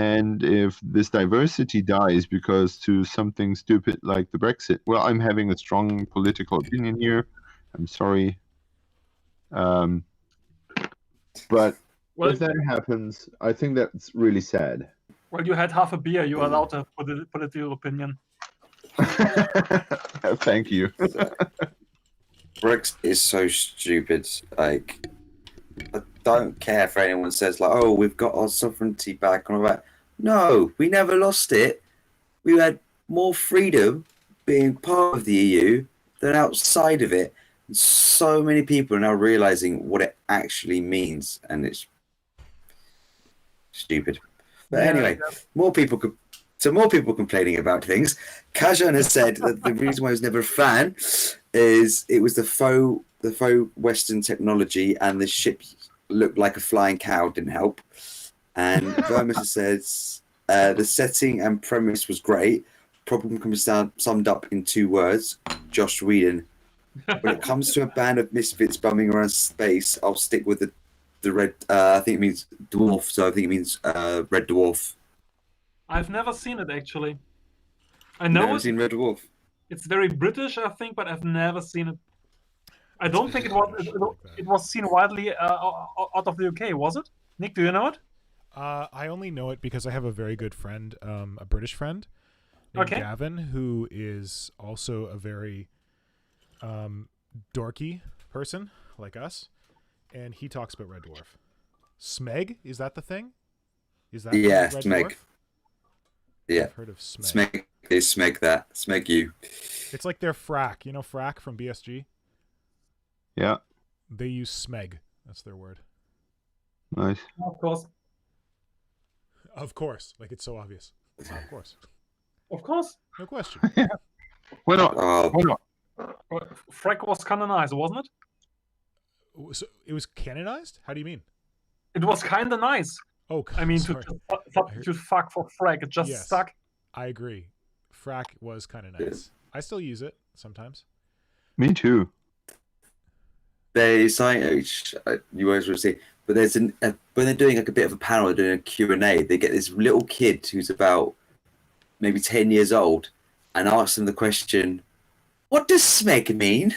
And if this diversity dies because to something stupid like the Brexit, well, I'm having a strong political opinion here. I'm sorry. But Well, if that happens, I think that's really sad. well, you had half a beer. You are allowed to have a political opinion. Thank you. Brexit is so stupid. Like, I don't care if anyone says like, "Oh, we've got our sovereignty back," and all that. No, we never lost it. We had more freedom being part of the EU than outside of it. And so many people are now realizing what it actually means, and it's stupid. But Yeah, anyway, more people complaining about things. Kajan has said that the reason why he was never a fan is it was the faux Western technology, and the ship looked like a flying cow, didn't help. And Vermis says the setting and premise was great. Problem can be summed up in 2 words: Josh Whedon. When it comes to a band of misfits bumming around space, I'll stick with the red. I think it means dwarf, so I think it means Red Dwarf. I've never seen it actually. I Never know seen Red Dwarf. it's very British, I think, but I've never seen it. I don't think it was seen widely out of the UK, was it? Nick, do you know it? I only know it because I have a very good friend, a British friend named Gavin, who is also a very dorky person like us, and he talks about Red Dwarf. Smeg, is that the thing? Is that Yeah, Red Smeg. Dwarf? Yeah, I've heard of Smeg. Smeg. They Smeg that. Smeg you. It's like their frack. You know frack from BSG? Yeah, They use Smeg. That's their word. nice. Of course. Of course. Like, it's so obvious. Of course. Of course. No question. Why not? Oh, Why not? Freck was canonized, wasn't it? So it was canonized? How do you mean? It was kind of nice. Oh, I mean, sorry. to substitute fuck for Freck, it just Yes. stuck. I agree. Frack was kind of nice. I still use it sometimes. Me too. there's something you always will see, but there's when they're doing like a bit of a panel, they're doing a Q&A, they get this little kid who's about maybe 10 years old and ask them the question, "What does smeg mean?"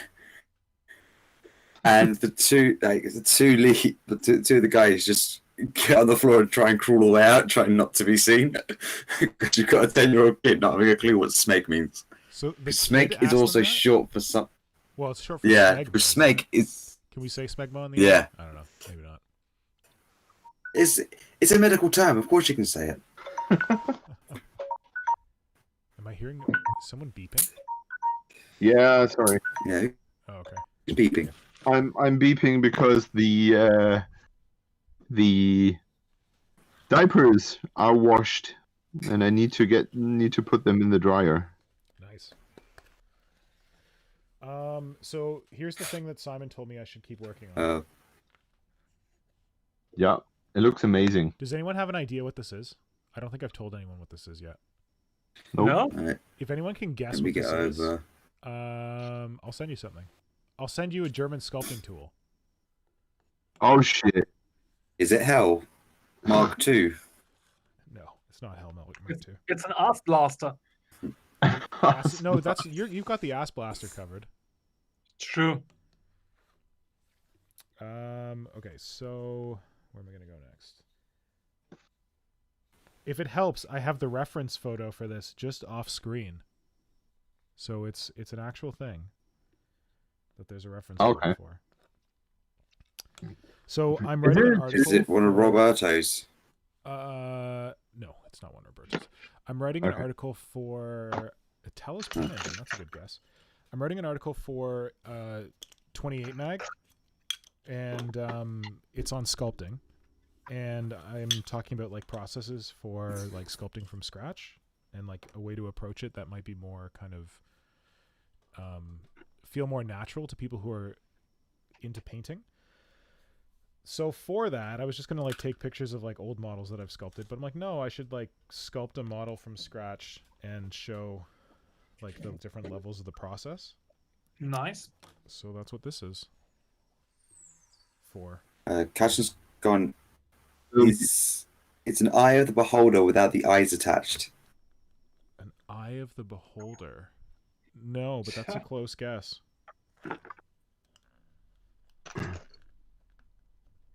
And the two of the guys just get on the floor and try and crawl away out, trying not to be seen, because you've got a 10-year-old kid not having a clue what smeg means. So the Smeg kid is asked also them that? short for some. Well, it's short for Yeah, smegma, but isn't it? smeg is Can we say smegma on the Yeah. air? I don't know. Maybe not. it's a medical term. Of course you can say it. Am I hearing someone beeping? Yeah, sorry. Yeah, Oh, okay. it's beeping. I'm beeping because the diapers are washed, and I need to put them in the dryer. Nice. So here's the thing that Simon told me I should keep working on. Yeah, it looks amazing. Does anyone have an idea what this is? I don't think I've told anyone what this is yet. Nope. No? Right, If anyone can guess let me what get this is, over. I'll send you something. I'll send you a German sculpting tool. Oh shit! Is it Hell Mark II? No, it's not Hellmelt Mark II. It's an ass blaster. No, that's you've got the ass blaster covered. True. Okay, so where am I gonna go next? If it helps, I have the reference photo for this just off screen. So it's an actual thing that there's a reference Okay. photo for. So I'm writing an article. Is it one of for- Roberto's? No, it's not one of Roberto's. I'm writing an Okay. article for Talos Pen Engine. That's a good guess. I'm writing an article for 28 Mag, and it's on sculpting, and I'm talking about like processes for like sculpting from scratch, and like a way to approach it that might be more kind of feel more natural to people who are into painting. So for that, I was just gonna like take pictures of like old models that I've sculpted, but I'm like, no, I should like sculpt a model from scratch and show like the different levels of the process. Nice. So that's what this is for. Cash has gone. Um, Is It's an eye of the beholder without the eyes attached. An eye of the beholder. No, but that's a close guess.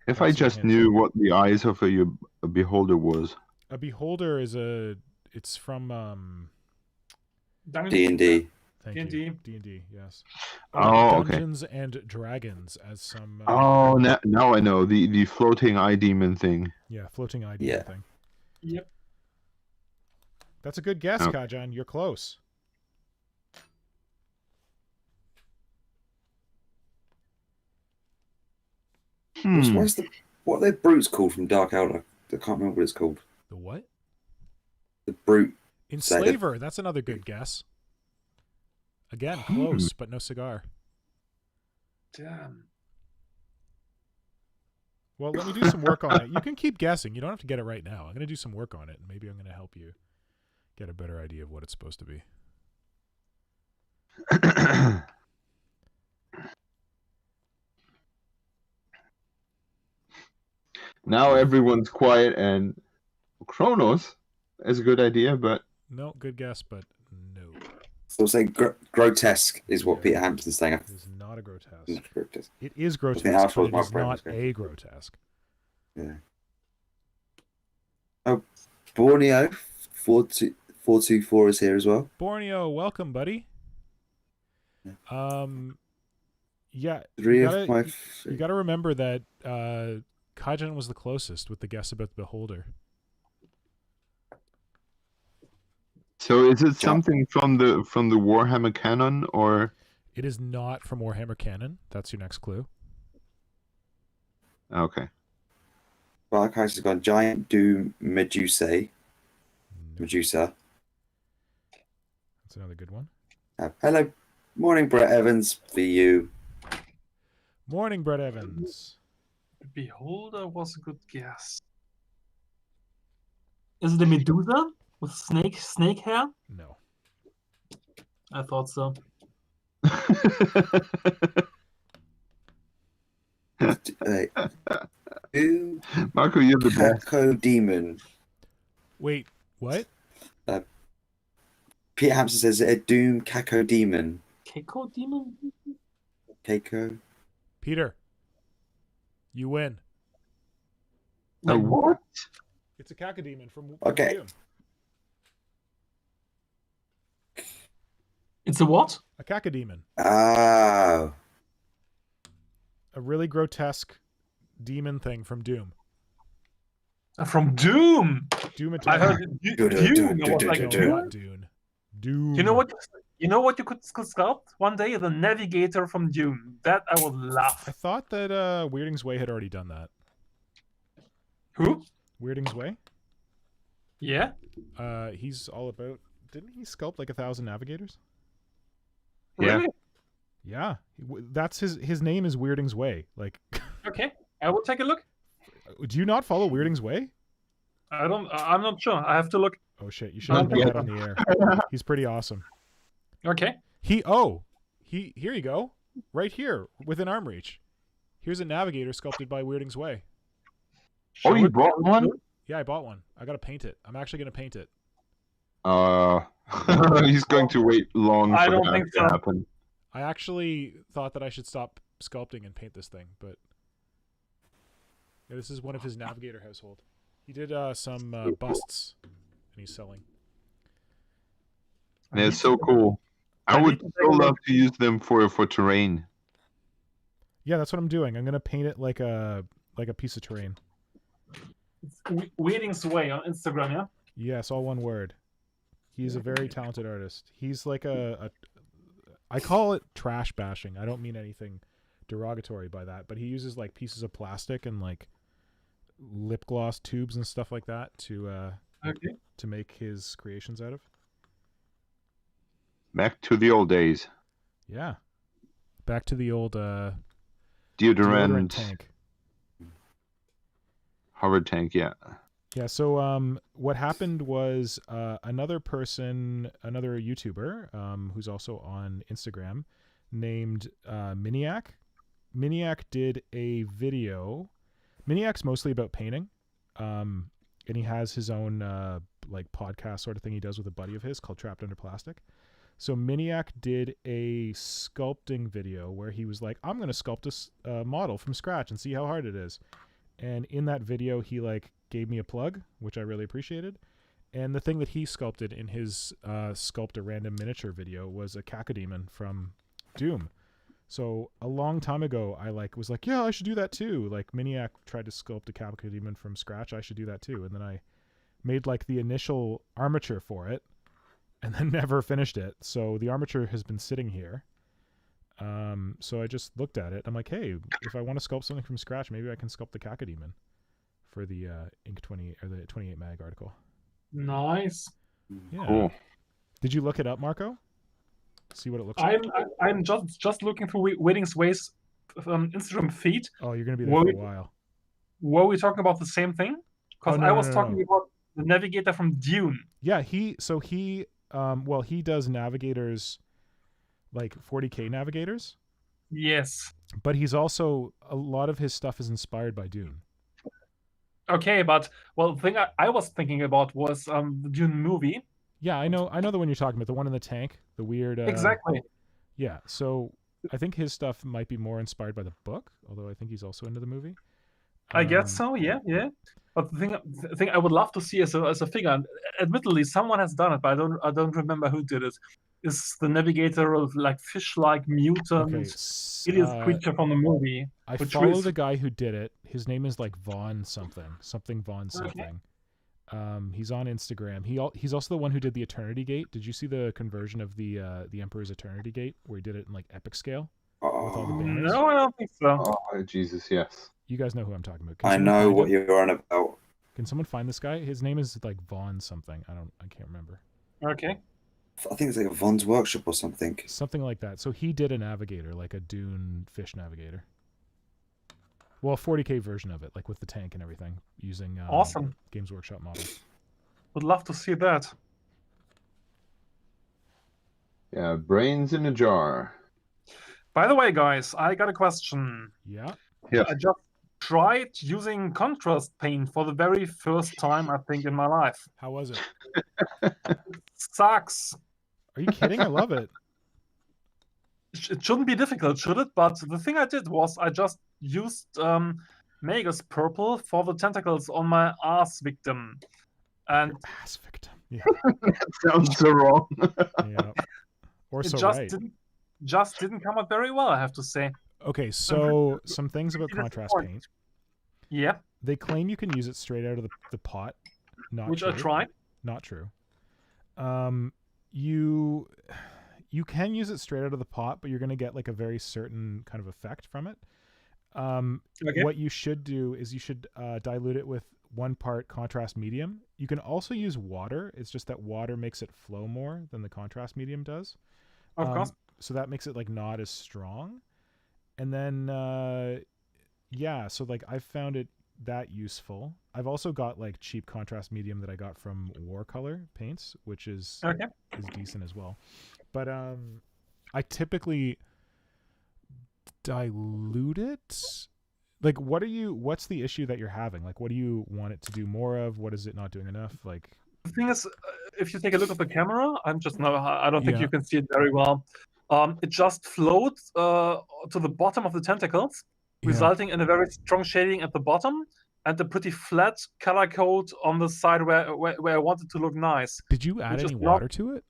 If I That's your just hint. knew what the eyes of a beholder was. A beholder is it's from D&D. thank D&D. you. D&D, yes. Oh, okay. Dungeons and Dragons as some Oh, now I know the floating eye demon thing. yeah, floating ID Yeah. thing. Yep. That's a good guess, Oh. Kajan. You're close. What are their brutes called from Dark Elder? I can't remember what it's called. The what? The brute. Enslaver. That's another good guess. Again, close, but no cigar. Damn. Well, let me do some work on it. You can keep guessing. You don't have to get it right now. I'm going to do some work on it, and maybe I'm going to help you get a better idea of what it's supposed to be. Now everyone's quiet, and Kronos is a good idea, but No, good guess, but no. So say grotesque is what Yeah. Peter Hampton's saying. It is not a grotesque. Not grotesque. It is think grotesque, that's but what it my is brain not was going. a grotesque. Yeah. Oh, Borneo 424 is here as well. Borneo, welcome, buddy. Yeah. Yeah, Three you of gotta, my. you gotta remember that Kajan was the closest with the guess about the beholder. so is it something from the Warhammer canon, or It is not from Warhammer canon. That's your next clue. okay? Barkai's has gone giant doom Medusa. Medusa. That's another good one. Hello, morning, Brett Evans. For you. Morning, Brett Evans. Beholder was a good guess. Is it a Medusa with snake hair? No. I thought so. Doom Marco, you're the best. Caco Demon. Wait, what? Peter Hampton says a Doom Caco Demon. Keiko demon? Keiko. Peter, you win. A what? It's a cacodemon from Okay. Doom. It's a what? A cacodemon. Oh. A really grotesque demon thing from Doom. From Doom. Doom I Eternal. heard Doom. I was like, No, Doom? not Dune. Doom. You know what? You could sculpt one day? The Navigator from Doom. That I would I laugh. thought that Weirding's Way had already done that. Who? Weirding's Way? Yeah. He's all about. Didn't he sculpt like 1,000 navigators? Yeah. Really? Yeah, that's his name is Weirding's Way. Like, Okay. I will take a look. do you not follow Weirding's Way? I'm not sure. I have to look. Oh shit, you shouldn't put that on the air. He's pretty awesome. Okay. Here you go. Right here, within arm reach. Here's a navigator sculpted by Weirding's Way. Oh, you bought one? Yeah, I bought one. I gotta paint it. I'm actually gonna paint it. He's going to wait long I for don't that think to so. happen. I actually thought that I should stop sculpting and paint this thing, but yeah, this is one of his navigator household. He did some busts, and he's selling. And it's so cool. I I would need to take so a look. love to use them for terrain. Yeah, that's what I'm doing. I'm gonna paint it like a piece of terrain. It's Weirding's Way on Instagram, yeah? Yes, all one word. He's a very talented artist. He's like I call it trash bashing. I don't mean anything derogatory by that, but he uses like pieces of plastic and like lip gloss tubes and stuff like that to make his creations out of. Back to the old days. Yeah. Back to the old Deodorant tank. hover tank, yeah. Yeah, so what happened was another YouTuber who's also on Instagram named Miniac. Miniac did a video. Miniac's mostly about painting. and he has his own like podcast sort of thing he does with a buddy of his called Trapped Under Plastic. So Miniac did a sculpting video where he was like, I'm going to sculpt this model from scratch and see how hard it is. And in that video, he like gave me a plug, which I really appreciated. And the thing that he sculpted in his Sculpt a Random Miniature video was a cacodemon from Doom. So a long time ago, I like was like, yeah, I should do that too. Like Miniac tried to sculpt a cacodemon from scratch. I should do that too. And then I made like the initial armature for it and then never finished it. So the armature has been sitting here. So I just looked at it. I'm like, hey, if I want to sculpt something from scratch, maybe I can sculpt the cacodemon for the Ink 20 or the 28 mag article. Nice. Yeah. Cool. Did you look it up, Marco? See what it looks like? I'm just looking through Waiting's Ways Instagram feed. Oh, you're gonna be there for a while. Were we talking about the same thing? Because Oh, no, I was no, talking about the navigator from Dune. Yeah, he does navigators, like 40K navigators, Yes. but he's also, a lot of his stuff is inspired by Dune. Okay, but well, the thing I was thinking about was the Dune movie. Yeah, I know the one you're talking about, the one in the tank, the weird. Exactly. Yeah, so I think his stuff might be more inspired by the book, although I think he's also into the movie. I guess so. Yeah. But the thing I would love to see as a figure, and admittedly, someone has done it, but I don't remember who did it. Is the navigator of like fish-like mutant Okay, hideous creature from the movie? I which follow is- the guy who did it. His name is like Vaughn something Vaughn something. He's on Instagram. He's also the one who did the Eternity Gate. Did you see the conversion of the Emperor's Eternity Gate where he did it in like epic scale with all the banners? No, I don't think so. Oh, Jesus, yes. You guys know who I'm talking about. Can I someone know find what him? you're on about. Can someone find this guy? His name is like Vaughn something. I can't remember. Okay. I think it's like a Von's Workshop or something. Something like that. So he did a navigator, like a Dune fish navigator. Well, a 40K version of it, like with the tank and everything, using Awesome. Games Workshop models. Would love to see that. Yeah, brains in a jar. By the way, guys, I got a question. Yeah. Yes. I just tried using contrast paint for the very first time, I think, in my life. How was it? Sucks. Are you kidding? I love it. It shouldn't be difficult, should it? But the thing I did was I just used Magus Purple for the tentacles on my ass victim. And Ass victim. Yeah. That sounds so wrong. Yeah. Or it so just right. didn't come out very well, I have to say. Okay, so some things about Pretty contrast disappointing. paint. Yeah, They claim you can use it straight out of the pot. Not which true. I tried. Not true. You can use it straight out of the pot, but you're going to get like a very certain kind of effect from it. Okay. What you should do is you should dilute it with 1 part contrast medium. You can also use water. It's just that water makes it flow more than the contrast medium does. Of course. So that makes it like not as strong. And then yeah, so like I've found it that useful. I've also got like cheap contrast medium that I got from Warcolor paints, which is Okay. decent as well. But I typically dilute it. Like what's the issue that you're having? Like what do you want it to do more of? What is it not doing enough? Like The thing is, if you take a look at the camera, I don't think Yeah. you can see it very well. It just floats to the bottom of the tentacles, resulting in a very strong shading at the bottom and a pretty flat color code on the side where I want it to look nice. Did you add Which is any not- water to it?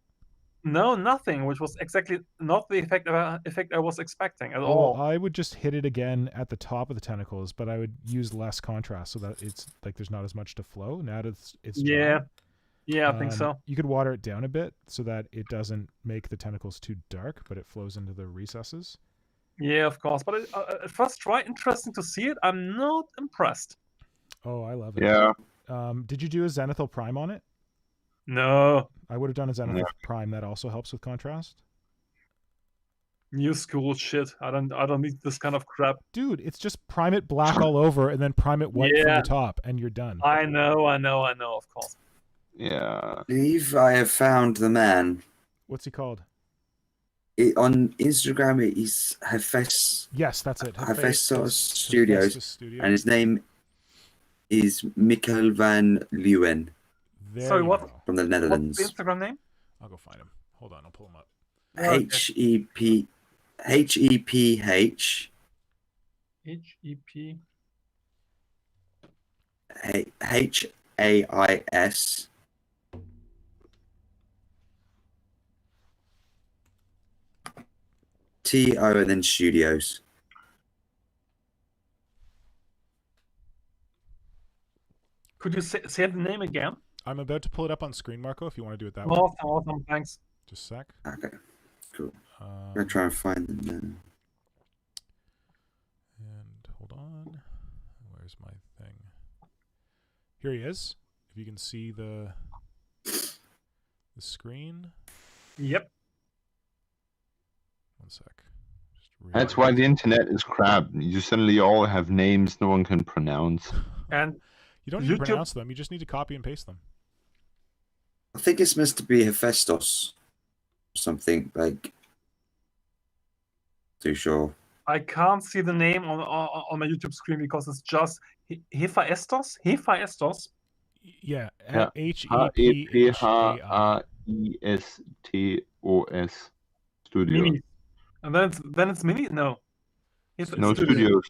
No, nothing, which was exactly not the effect I was expecting at Well, all. I would just hit it again at the top of the tentacles, but I would use less contrast so that it's like there's not as much to flow. Now that it's dry. Yeah, I think so. You could water it down a bit so that it doesn't make the tentacles too dark, but it flows into the recesses. Yeah, of course. But at first try, interesting to see it. I'm not impressed. Oh, I love it. Yeah. Did you do a Zenithal Prime on it? No, I would have done a Zenithal Prime. That also helps with contrast. new school shit. I don't need this kind of crap. Dude, it's just prime it black all over and then prime it white from Yeah. the top, and you're done. I know. Of course. Yeah. I believe I have found the man. What's he called? On Instagram, he's Hephaestus Yes, that's it. Hephaestus Studios, Studios. and his name is Mikkel van Leeuwen There Sorry, you what? go. from the What's the Netherlands. Instagram name? I'll go find him. Hold on, I'll pull him up. Okay. HEPH HEP. HAIS TO and then Studios. Could you say the name again? I'm about to pull it up on screen, Marco, if you want to do it that way. Awesome, thanks. Just a sec. Okay, cool. I'm gonna try and find them now. And hold on. Where's my thing? Here he is. If you can see the screen. Yep. One sec. Just That's why the internet is crap. You suddenly all have names no one can pronounce. And You don't need to YouTube- pronounce them. You just need to copy and paste them. I think it's meant to be Hephaestus. Something like. Too sure. I can't see the name on my YouTube screen because it's just Hephaestus. Hephaestus. Yeah. Yeah. HEPHAI. HEPHAISTOS Studio. Mimi. And then it's Mimi? No. No studios.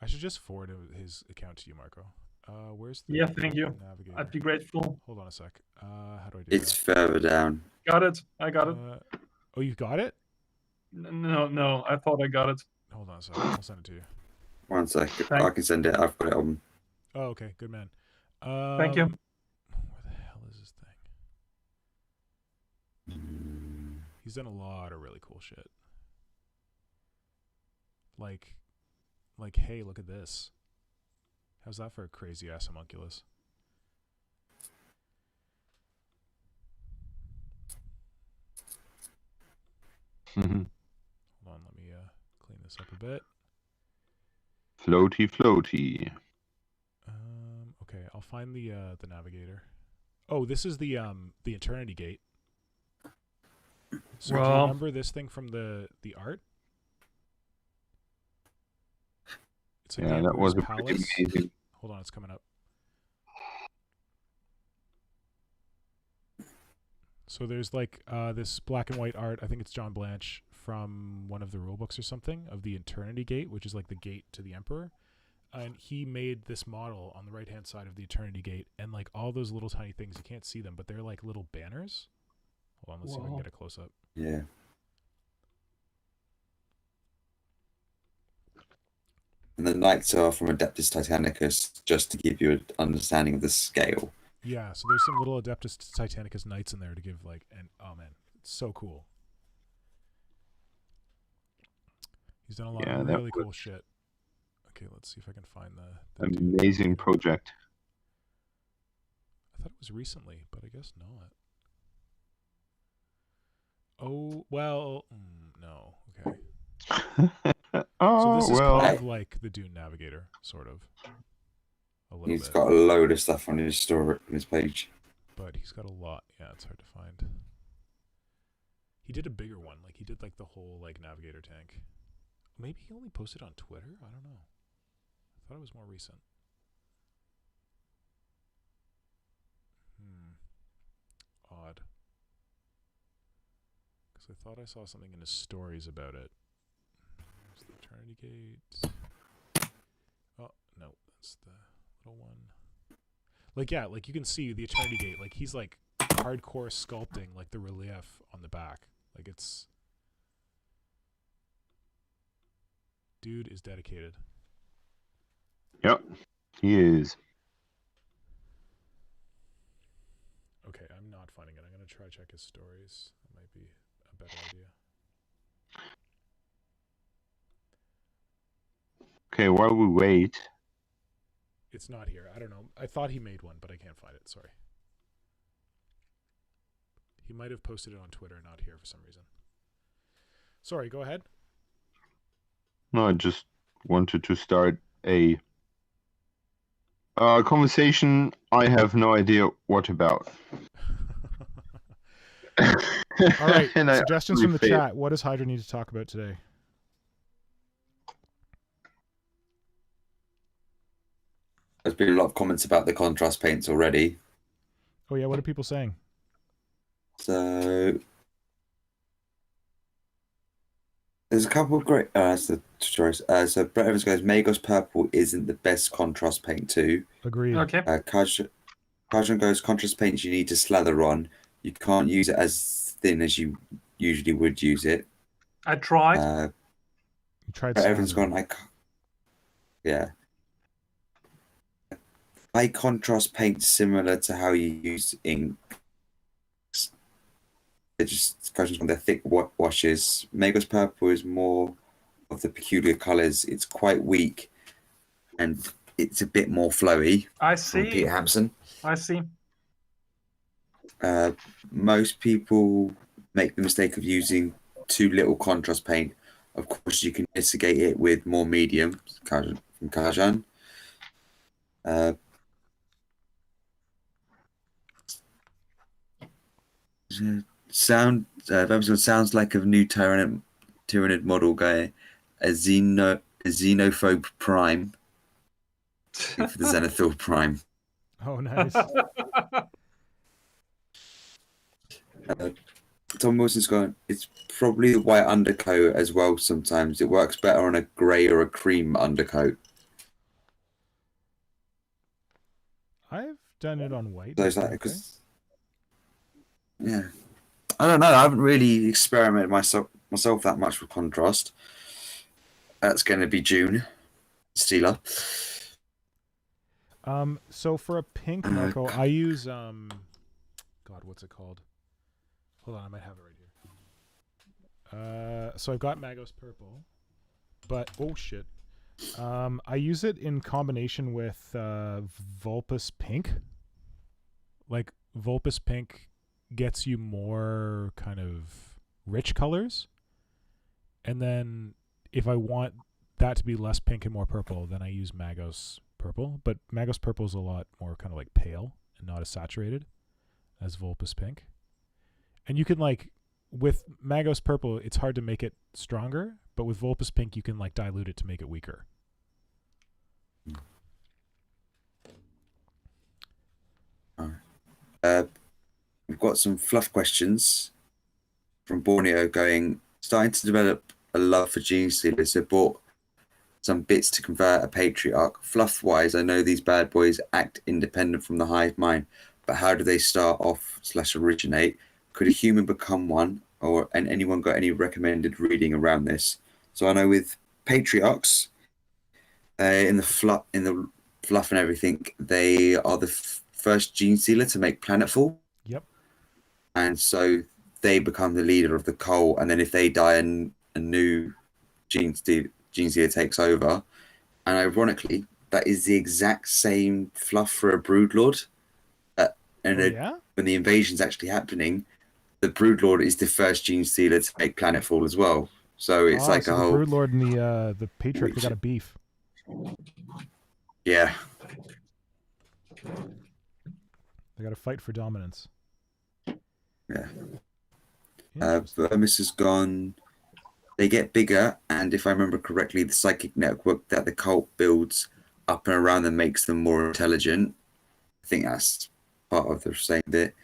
I should just forward his account to you, Marco. Where's the Yeah, thank you. navigator? I'd be grateful. Hold on a sec. How do I do It's further down. Got it. I got it. Oh, you got it? No, I thought I got it. Hold on a sec. I'll send it to you. 1 second. Thank- I can send it. I've got it on. Oh, okay. Good man. Thank you. Where the hell is this thing? He's done a lot of really cool shit. Like, hey, look at this. How's that for a crazy ass homunculus? Hold on, let me clean this up a bit. Floaty. Okay, I'll find the navigator. Oh, this is the Eternity Gate. So do you Well- remember this thing from the art? It's like the Yeah, that was Emperor's a pretty Palace. amazing. Hold on, it's coming up. So there's like this black and white art. I think it's John Blanche from one of the rule books or something of the Eternity Gate, which is like the gate to the Emperor. And he made this model on the right hand side of the Eternity Gate, and like all those little tiny things, you can't see them, but they're like little banners. Hold on, let's see if I can Wow. get a close up. Yeah. And the knights are from Adeptus Titanicus, just to give you an understanding of the scale. Yeah, so there's some little Adeptus Titanicus knights in there to give like, and oh man, it's so cool. He's done a lot Yeah, of that really was- cool shit. Okay, let's see if I can find the Amazing project. I thought it was recently, but I guess not. Oh, well, no. Okay. So Oh, this is well. kind of like the Dune Navigator, sort of. A little He's bit. got a load of stuff on his store, on his page. But he's got a lot. Yeah, it's hard to find. He did a bigger one. Like, he did, like, the whole, like, Navigator tank. Maybe he only posted on Twitter? I don't know. I thought it was more recent. Odd. Because I thought I saw something in his stories about it. There's the Eternity Gate. Oh, no. That's the little one. Like, yeah, like, you can see the Eternity Gate. Like, he's, like, hardcore sculpting, like, the relief on the back. Like, it's... Dude is dedicated. Yep, he is. Okay, I'm not finding it. I'm going to try check his stories. That might be a better idea. Okay, while we wait, It's not here. I don't know. I thought he made one, but I can't find it. Sorry. He might have posted it on Twitter, not here for some reason. Sorry, go ahead. no, I just wanted to start a conversation I have no idea what about. All right, And I suggestions from the utterly failed. chat. What does Hydra need to talk about today? There's been a lot of comments about the contrast paints already. Oh yeah, what are people saying? So there's a couple of great. That's the choice. So Brett Evans goes, Magos Purple isn't the best contrast paint too. Agreed. Okay. Kajan goes, contrast paints you need to slather on. You can't use it as thin as you usually would use it. I tried. You tried Brett Evans slathering. gone, yeah. High contrast paint similar to how you use ink. They're just on their thick washes. Magos Purple is more of the peculiar colours. It's quite weak and it's a bit more flowy. I From see. Peter Hampson. I see. Most people make the mistake of using too little contrast paint. Of course, you can mitigate it with more medium from Kajan. Sounds like a new Tyranid model guy, a xenophobe prime for the Zenithal prime. Oh, nice. Tom Wilson's gone. It's probably the white undercoat as well. Sometimes it works better on a grey or a cream undercoat. I've done it on white. So it's before, like, 'cause- yeah, I don't know. I haven't really experimented myself that much with contrast. That's going to be June. Steeler. So for a pink Marco, I use God, what's it called? Hold on, I might have it right here. So I've got Magos Purple, but oh shit. I use it in combination with Vulpus Pink. Like Vulpus Pink gets you more kind of rich colors, and then if I want that to be less pink and more purple, then I use Magos Purple. But Magos Purple is a lot more kind of like pale and not as saturated as Vulpus Pink. And you can like with Magos Purple, it's hard to make it stronger, but with Vulpus Pink, you can like dilute it to make it weaker. We've got some fluff questions from Borneo going, starting to develop a love for Gene Stealers. So bought some bits to convert a Patriarch. Fluff wise, I know these bad boys act independent from the hive mind, but how do they start off / originate? Could a human become one? And anyone got any recommended reading around this? So I know with Patriarchs, in the fluff and everything, they are the first Gene Stealer to make planetfall. Yep. And so they become the leader of the cult, and then if they die, a new Gene Stealer takes over. And ironically, that is the exact same fluff for a Broodlord. Yeah? When the invasion's actually happening, the Broodlord is the first Gene Stealer to make planetfall as well. So it's like so a the whole Broodlord and the Patriarch, they got a beef. yeah. They got to fight for dominance. Yeah. Interesting. Vermis has gone. They get bigger, and if I remember correctly, the psychic network that the cult builds up and around them makes them more intelligent. I think that's part of the same bit.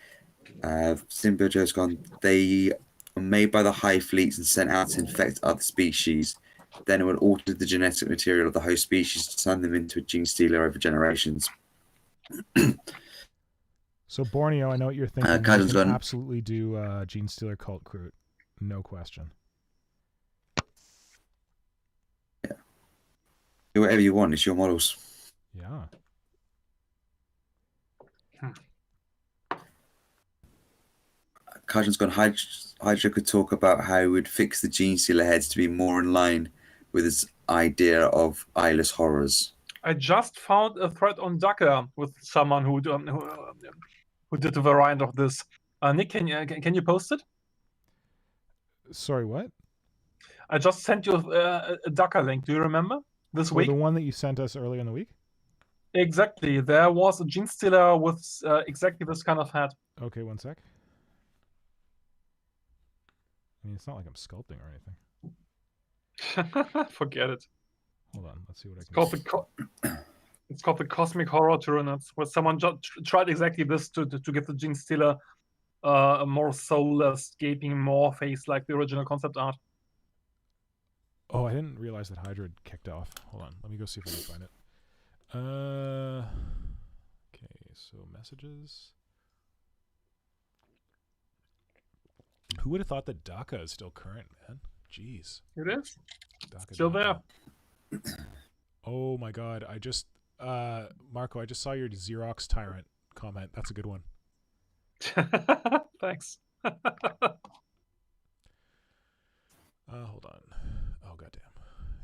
Simbojo's gone. They are made by the Hive Fleets and sent out to infect other species. Then it would alter the genetic material of the host species to turn them into a Gene Stealer over generations. So Borneo, I know what you're thinking. You Kajan's can gone. absolutely do Gene Stealer Cult Crew. No question. Yeah. Do whatever you want. It's your models. Yeah. Kajan's gone. Hydra could talk about how he would fix the Gene Stealer heads to be more in line with his idea of eyeless horrors. I just found a thread on Ducker with someone who did a variant of this. Nick, can you post it? Sorry, what? I just sent you a Ducker link. Do you remember this week? The one that you sent us earlier in the week? Exactly. There was a Gene Stealer with exactly this kind of head. Okay, one sec. I mean, it's not like I'm sculpting or anything. Forget it. Hold on, let's see what I can Called do. the It's called the Cosmic Horror Tyranid, where someone tried exactly this to give the Gene Stealer a more soulless, gaping maw face like the original concept art. Oh, I didn't realize that Hydra had kicked off. Hold on, let me go see if I can find it. Okay, so messages. Who would have thought that DACA is still current, man? Jeez. It is. DACA, Still DACA. there. Oh my god, I just Marco, I just saw your Xerox Tyrant comment. That's a good one. Thanks. Hold on. Oh goddamn.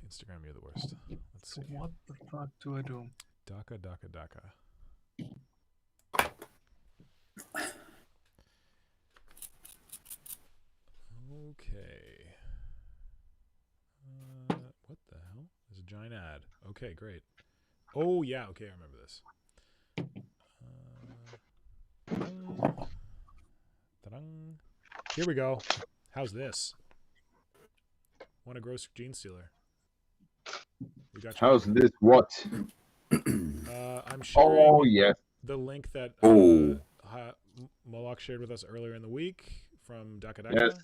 Instagram, you're the worst. Let's see. What the fuck do I do? DACA, DACA, DACA. Okay. What the hell? There's a giant ad. Okay, great. Oh yeah, okay, I remember this. Ta-dang. Here we go. How's this? Want a gross gene stealer? We got you. How's this? What? I'm sharing Oh yes. the link that Moloch shared with us earlier in the week from Daka Daka Yes.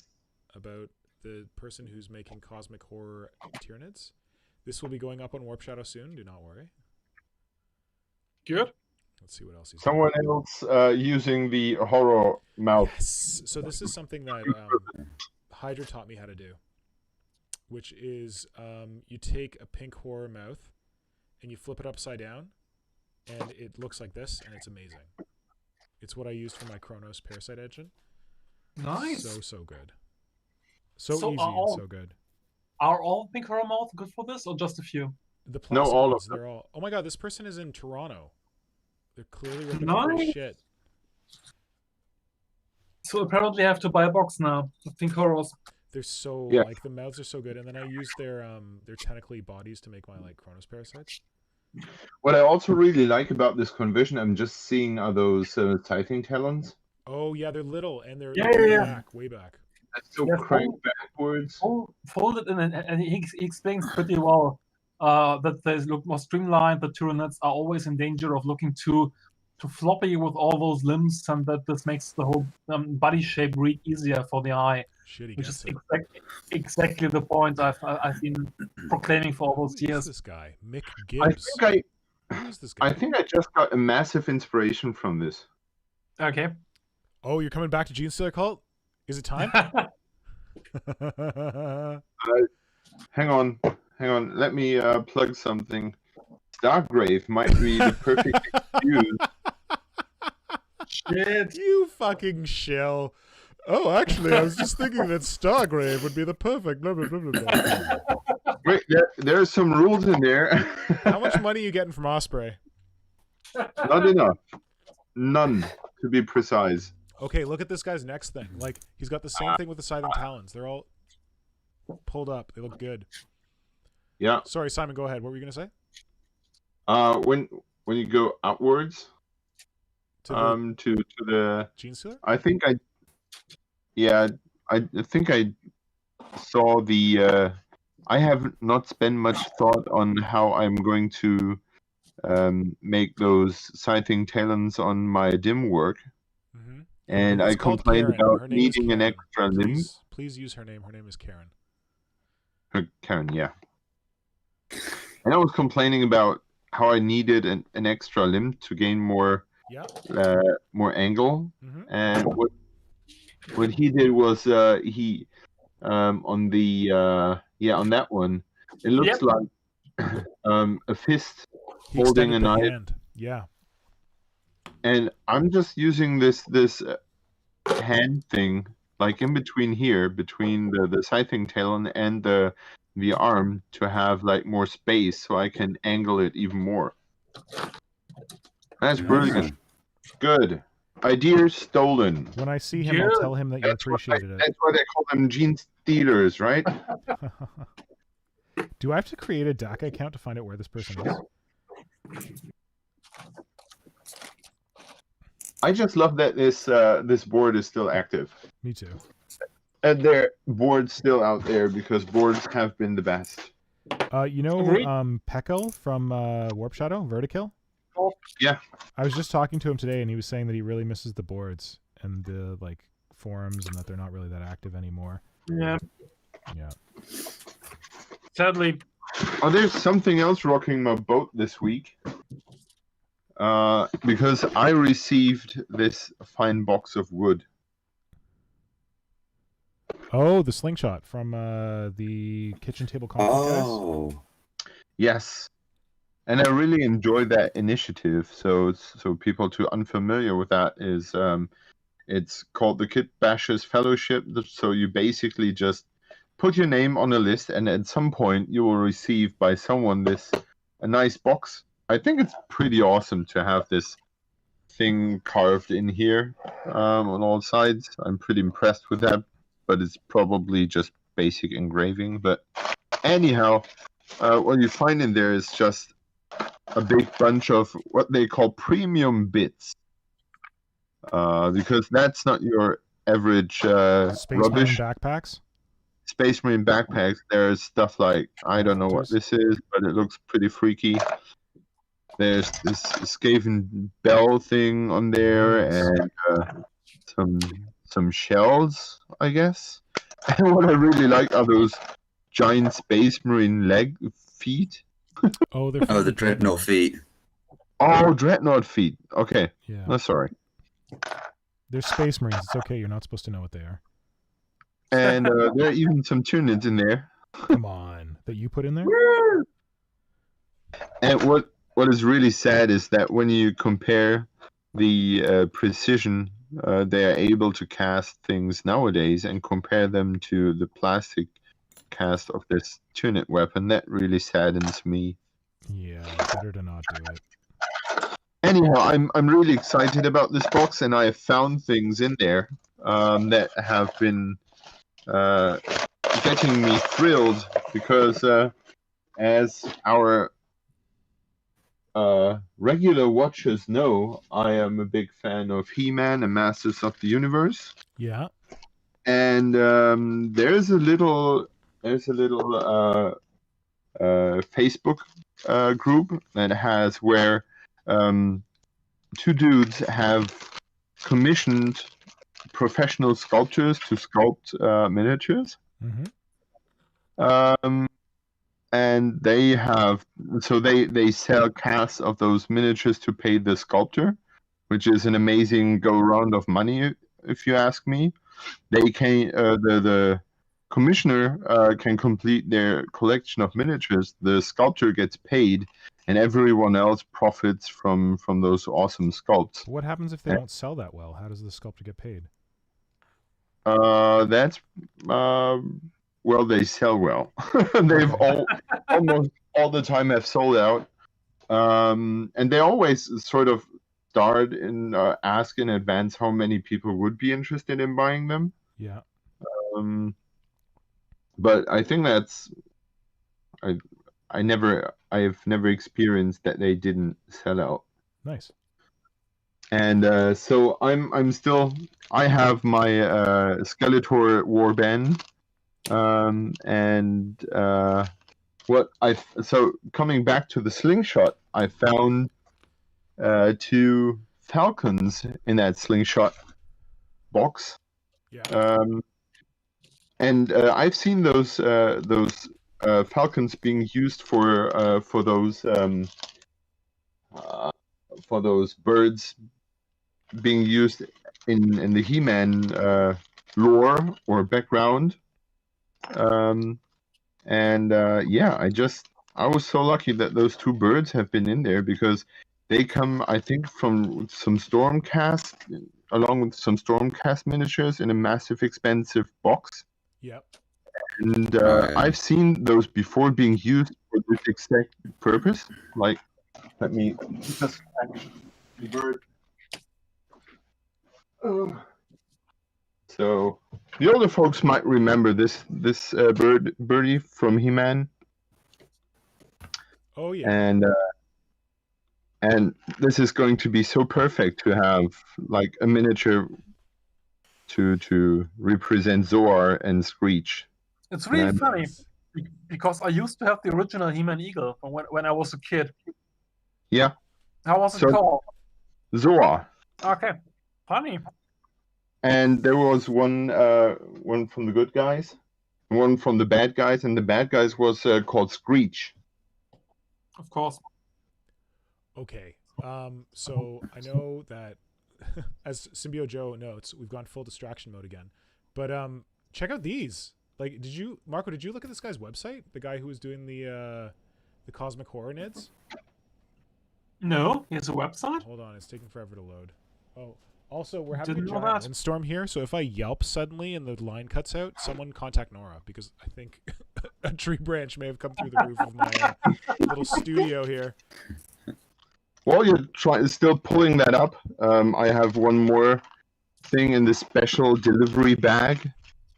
about the person who's making Cosmic Horror Tyranids. This will be going up on Warp Shadow soon. Do not worry. Good. Let's see what else he's Someone doing. else using the horror mouth. Yes. So this is something that Hydra taught me how to do, which is you take a pink horror mouth and you flip it upside down, and it looks like this, and it's amazing. It's what I used for my Chronos Parasite engine. Nice. So good. So So easy and so good. Are all pink horror mouth good for this, or just a few? The No, plastic all of ones, them. they're all. Oh my god, this person is in Toronto. They're clearly ripping off their Nice. shit. So apparently I have to buy a box now with pink horrors. They're so Yeah. like the mouths are so good, and then I use their tentacly bodies to make my like Chronos Parasites. What I also really like about this conversion, I'm just seeing are those sighting talons. Oh yeah, they're little and they're Yeah, way yeah, yeah. back, way back. That's so Yeah, cranked backwards. Folded in, and he explains pretty well that they look more streamlined. The Tyranids are always in danger of looking too floppy with all those limbs, and that this makes the whole body shape read easier for the eye, Shit, he which gets is it. exactly the point I've been proclaiming for all Who those is years. this guy? Mick I Gibbs. think Who is this guy? I think I just got a massive inspiration from this. Okay. Oh, you're coming back to Gene Stealer Cult? Is it time? Hang on. Let me plug something. Stargrave might be the perfect excuse. Shit. You fucking shell. Oh, actually, I was just thinking that Stargrave would be the perfect blah blah blah blah blah. Wait, there are some rules in there. How much money are you getting from Osprey? Not enough. None, to be precise. Okay, look at this guy's next thing. Like, he's got the same thing with the scything talons. They're all pulled up. They look good. Yeah. Sorry, Simon, go ahead. What were you gonna say? When you go outwards, To the to the, Gene Stealer? I think I think I saw the. I have not spent much thought on how I'm going to make those sighting talons on my dim work, Mm-hmm. and It's I called complained Karen. Her about name is needing an Karen. extra limb. Please use her name. Her name is Karen. Karen, yeah. And I was complaining about how I needed an extra limb to gain more Yeah. more angle. Mm-hmm. And what he did was he on the on that one it looks like a fist He holding extended a the knife, hand. Yeah. and I'm just using this hand thing like in between here, between the sighting talon and the arm, to have like more space so I can angle it even more. That's brilliant. Good. Idea stolen. When I see him, Yeah. I'll tell him that you That's appreciated That's why they call them gene stealers, right? it. Do I have to create a DACA account to find out where this person is? I just love that this board is still active. Me too. And there are boards still out there because boards have been the best. You know, Agreed. Pekko from Warp Shadow, Vertikill? Oh, Yeah. I was just talking to him today, and he was saying that he really misses the boards and the forums, and that they're not really that active anymore. yeah. Yeah. Sadly, Oh, there's something else rocking my boat this week. Because I received this fine box of wood. Oh, the slingshot from the kitchen table conflict guys. Oh, Yes. And I really enjoy that initiative. So people too unfamiliar with that is it's called the Kit Bashers Fellowship. So you basically just put your name on a list, and at some point you will receive by someone a nice box. I think it's pretty awesome to have this thing carved in here on all sides. I'm pretty impressed with that, but it's probably just basic engraving. But anyhow, what you find in there is just a big bunch of what they call premium bits, because that's not your average Space Marine rubbish. backpacks. Space Marine backpacks. There's stuff like, I don't know what this is, but it looks pretty freaky. There's this Skaven bell thing on there, and some shells, I guess. And what I really like are those giant Space Marine leg feet. Oh, they're the Dreadnought feet. Oh, Dreadnought feet. Okay. Yeah. No, sorry. They're Space Marines. It's okay. You're not supposed to know what they are. And there are even some Tyranids in there. Come on, that you put in there? And what is really sad is that when you compare the precision they are able to cast things nowadays and compare them to the plastic cast of this Tyranid weapon, that really saddens me. Yeah, better to not do it. Anyhow, I'm really excited about this box, and I have found things in there that have been getting me thrilled, because as our regular watchers know, I am a big fan of He-Man and Masters of the Universe. Yeah. And there's a little Facebook group that has where two dudes have commissioned professional sculptors to sculpt miniatures. Mm-hmm. And they have, so they sell casts of those miniatures to pay the sculptor, which is an amazing go round of money, if you ask me. They can the commissioner can complete their collection of miniatures. The sculptor gets paid, and everyone else profits from those awesome sculpts. What happens if they don't sell that well? How does the sculptor get paid? That's well, they sell well. They've almost all the time have sold out, and they always sort of start and ask in advance how many people would be interested in buying them. Yeah. But I think that's I've never experienced that they didn't sell out. Nice. And so I have my Skeletor Warband, and so coming back to the slingshot, I found 2 falcons in that slingshot box. Yeah. And I've seen those falcons being used for those birds being used in the He-Man lore or background. I was so lucky that those 2 birds have been in there, because they come, I think, from some Stormcast, along with some Stormcast miniatures in a massive, expensive box. Yep. And I've seen those before being used for this exact purpose. Like, let me just the bird. So the older folks might remember this birdie from He-Man. Oh yeah. And this is going to be so perfect to have like a miniature to represent Zoar and Screech. it's really funny. Because I used to have the original He-Man Eagle from when I was a kid. Yeah. How was it So- called? Zoa. Okay, funny. And there was one from the good guys, one from the bad guys, and the bad guys was called Screech. Of course. Okay. So I know that as Symbio Joe notes, we've gone full distraction mode again. But check out these. Like, Marco, did you look at this guy's website? The guy who was doing the Cosmic Horror Nids? No, he has a website. Hold on, it's taking forever to load. Oh, also, we're having Didn't a know giant that. windstorm here, so if I yelp suddenly and the line cuts out, someone contact Nora, because I think a tree branch may have come through the roof of my little studio here. While you're still pulling that up, I have one more thing in the special delivery bag.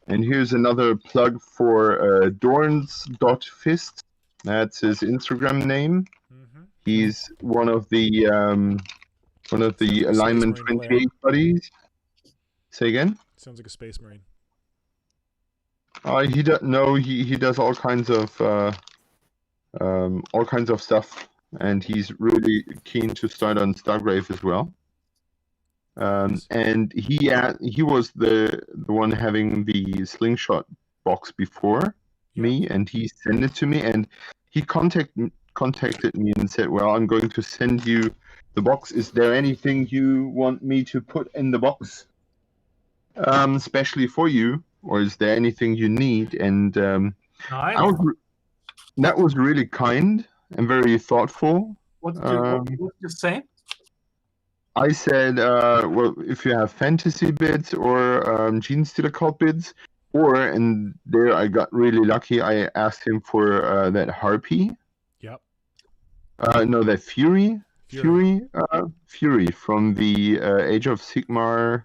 And here's another plug for Dorns.fist. That's his Instagram name. Mm-hmm. He's one of the Alignment Marine player. 28 buddies. Say again? Sounds like a Space Marine. He does all kinds of stuff, and he's really keen to start on Stargrave as well. And he was the one having the slingshot box before me, and he sent it to me, and he contacted me and said, well, I'm going to send you the box. Is there anything you want me to put in the box, especially for you, or is there anything you need? And Nice. that was really kind and very thoughtful. What did you say? I said, well, if you have fantasy bids or Genestealer cult bids, and there I got really lucky. I asked him for that Harpy. Yep. No, that Fury from the Age of Sigmar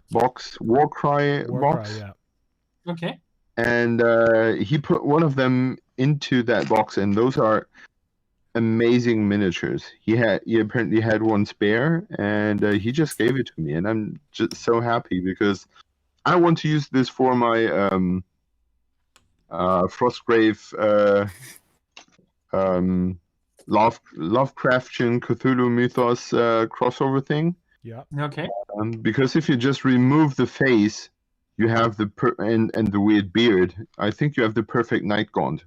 box, Warcry box. Yeah. Okay. And he put one of them into that box, and those are amazing miniatures. He apparently had one spare, and he just gave it to me, and I'm just so happy because I want to use this for my Frostgrave Lovecraftian Cthulhu Mythos crossover thing. Yeah. Okay. Because if you just remove the face, you have and the weird beard. I think you have the perfect Night Gaunt.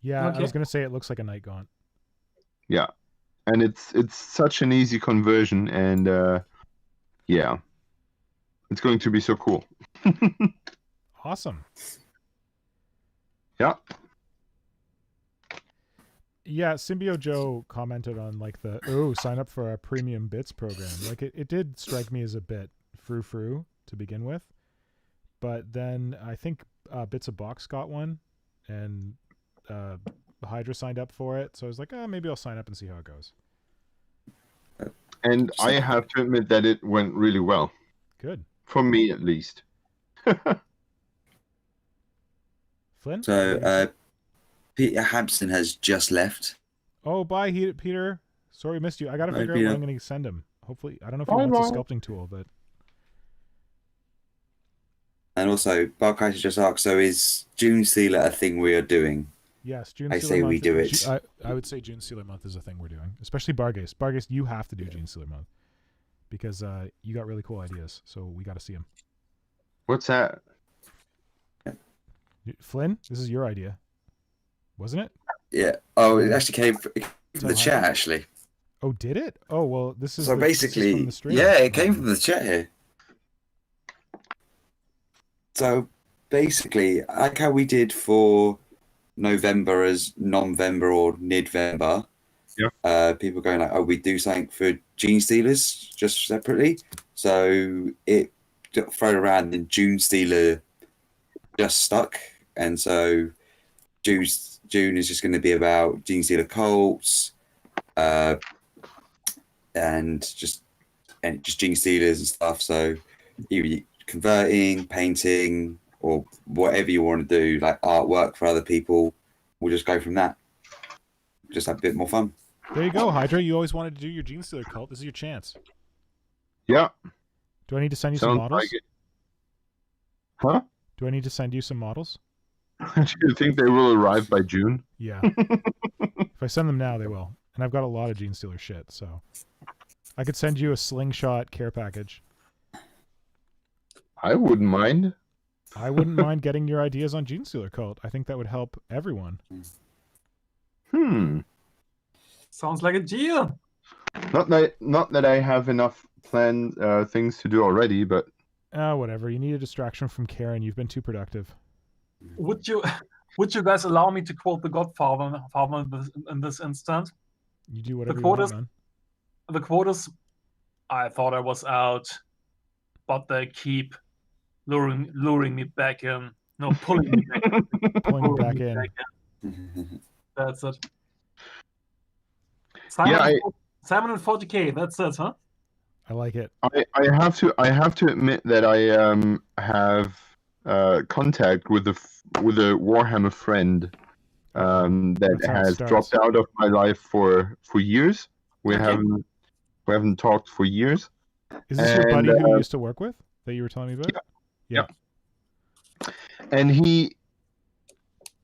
Yeah, Okay. I was gonna say it looks like a Night Gaunt. Yeah, and it's such an easy conversion, and yeah, it's going to be so cool. Awesome. Yeah. Yeah, Symbio Joe commented on like sign up for our premium bits program. Like it did strike me as a bit frou-frou to begin with. But then I think Bits of Box got one, and Hydra signed up for it. So I was like, maybe I'll sign up and see how it goes. And I have to admit that it went really well. Good. For me, at least. Flynn? So Peter Hampson has just left. Oh, bye, Peter. Sorry, missed you. I got to Bye, figure out Peter. what I'm going to send him. Hopefully, I don't know if he Bye, wants a bye. sculpting tool, but... And also, Barkaiser just asked, so is June Sealer a thing we are doing? Yes, June I Sealer say month. we do it. I would say June Sealer month is a thing we're doing, especially Bargaze. Bargaze, you have to do June Sealer month because you got really cool ideas, so we got to see them. What's that? Flynn, this is your idea, wasn't it? Yeah. Oh, it actually came from So the Hydra? chat, actually. Oh, did it? Oh, well, this is So this is basically, from the stream. yeah, it came from the chat here. So basically, like how we did for November as November or Nidvember. Yeah. People going like, oh, we do something for Gene Stealers just separately. So it got thrown around, and June Stealer just stuck, and so June is just going to be about Gene Stealer cults, and just Gene Stealers and stuff. So either converting, painting, or whatever you want to do, like artwork for other people, we'll just go from that. Just have a bit more fun. There you go, Hydra. You always wanted to do your Gene Stealer cult. This is your chance. Yeah. Do I need to send you some Sounds models? like it. Huh? Do I need to send you some models? Do you think they will arrive by June? Yeah. If I send them now, they will. And I've got a lot of Gene Stealer shit, so I could send you a slingshot care package. I wouldn't mind. I wouldn't mind getting your ideas on Gene Stealer Cult. I think that would help everyone. Sounds like a deal. Not that I have enough planned things to do already, but Whatever. You need a distraction from Karen. You've been too productive. Would you guys allow me to quote the Godfather in this instant? You do whatever you quote want, is- man. The quote is, "I thought I was out, but they keep luring me back in. No, pulling me back in. Pulling you back in. That's it." Yeah, Simon and 40K. That's it, huh? I like it. I have to admit that I have contact with a Warhammer friend that That's how it has starts. dropped out of my life for years. We Okay. haven't talked for years. Is this your And, buddy who you used to work with that you were telling me about? Yeah. And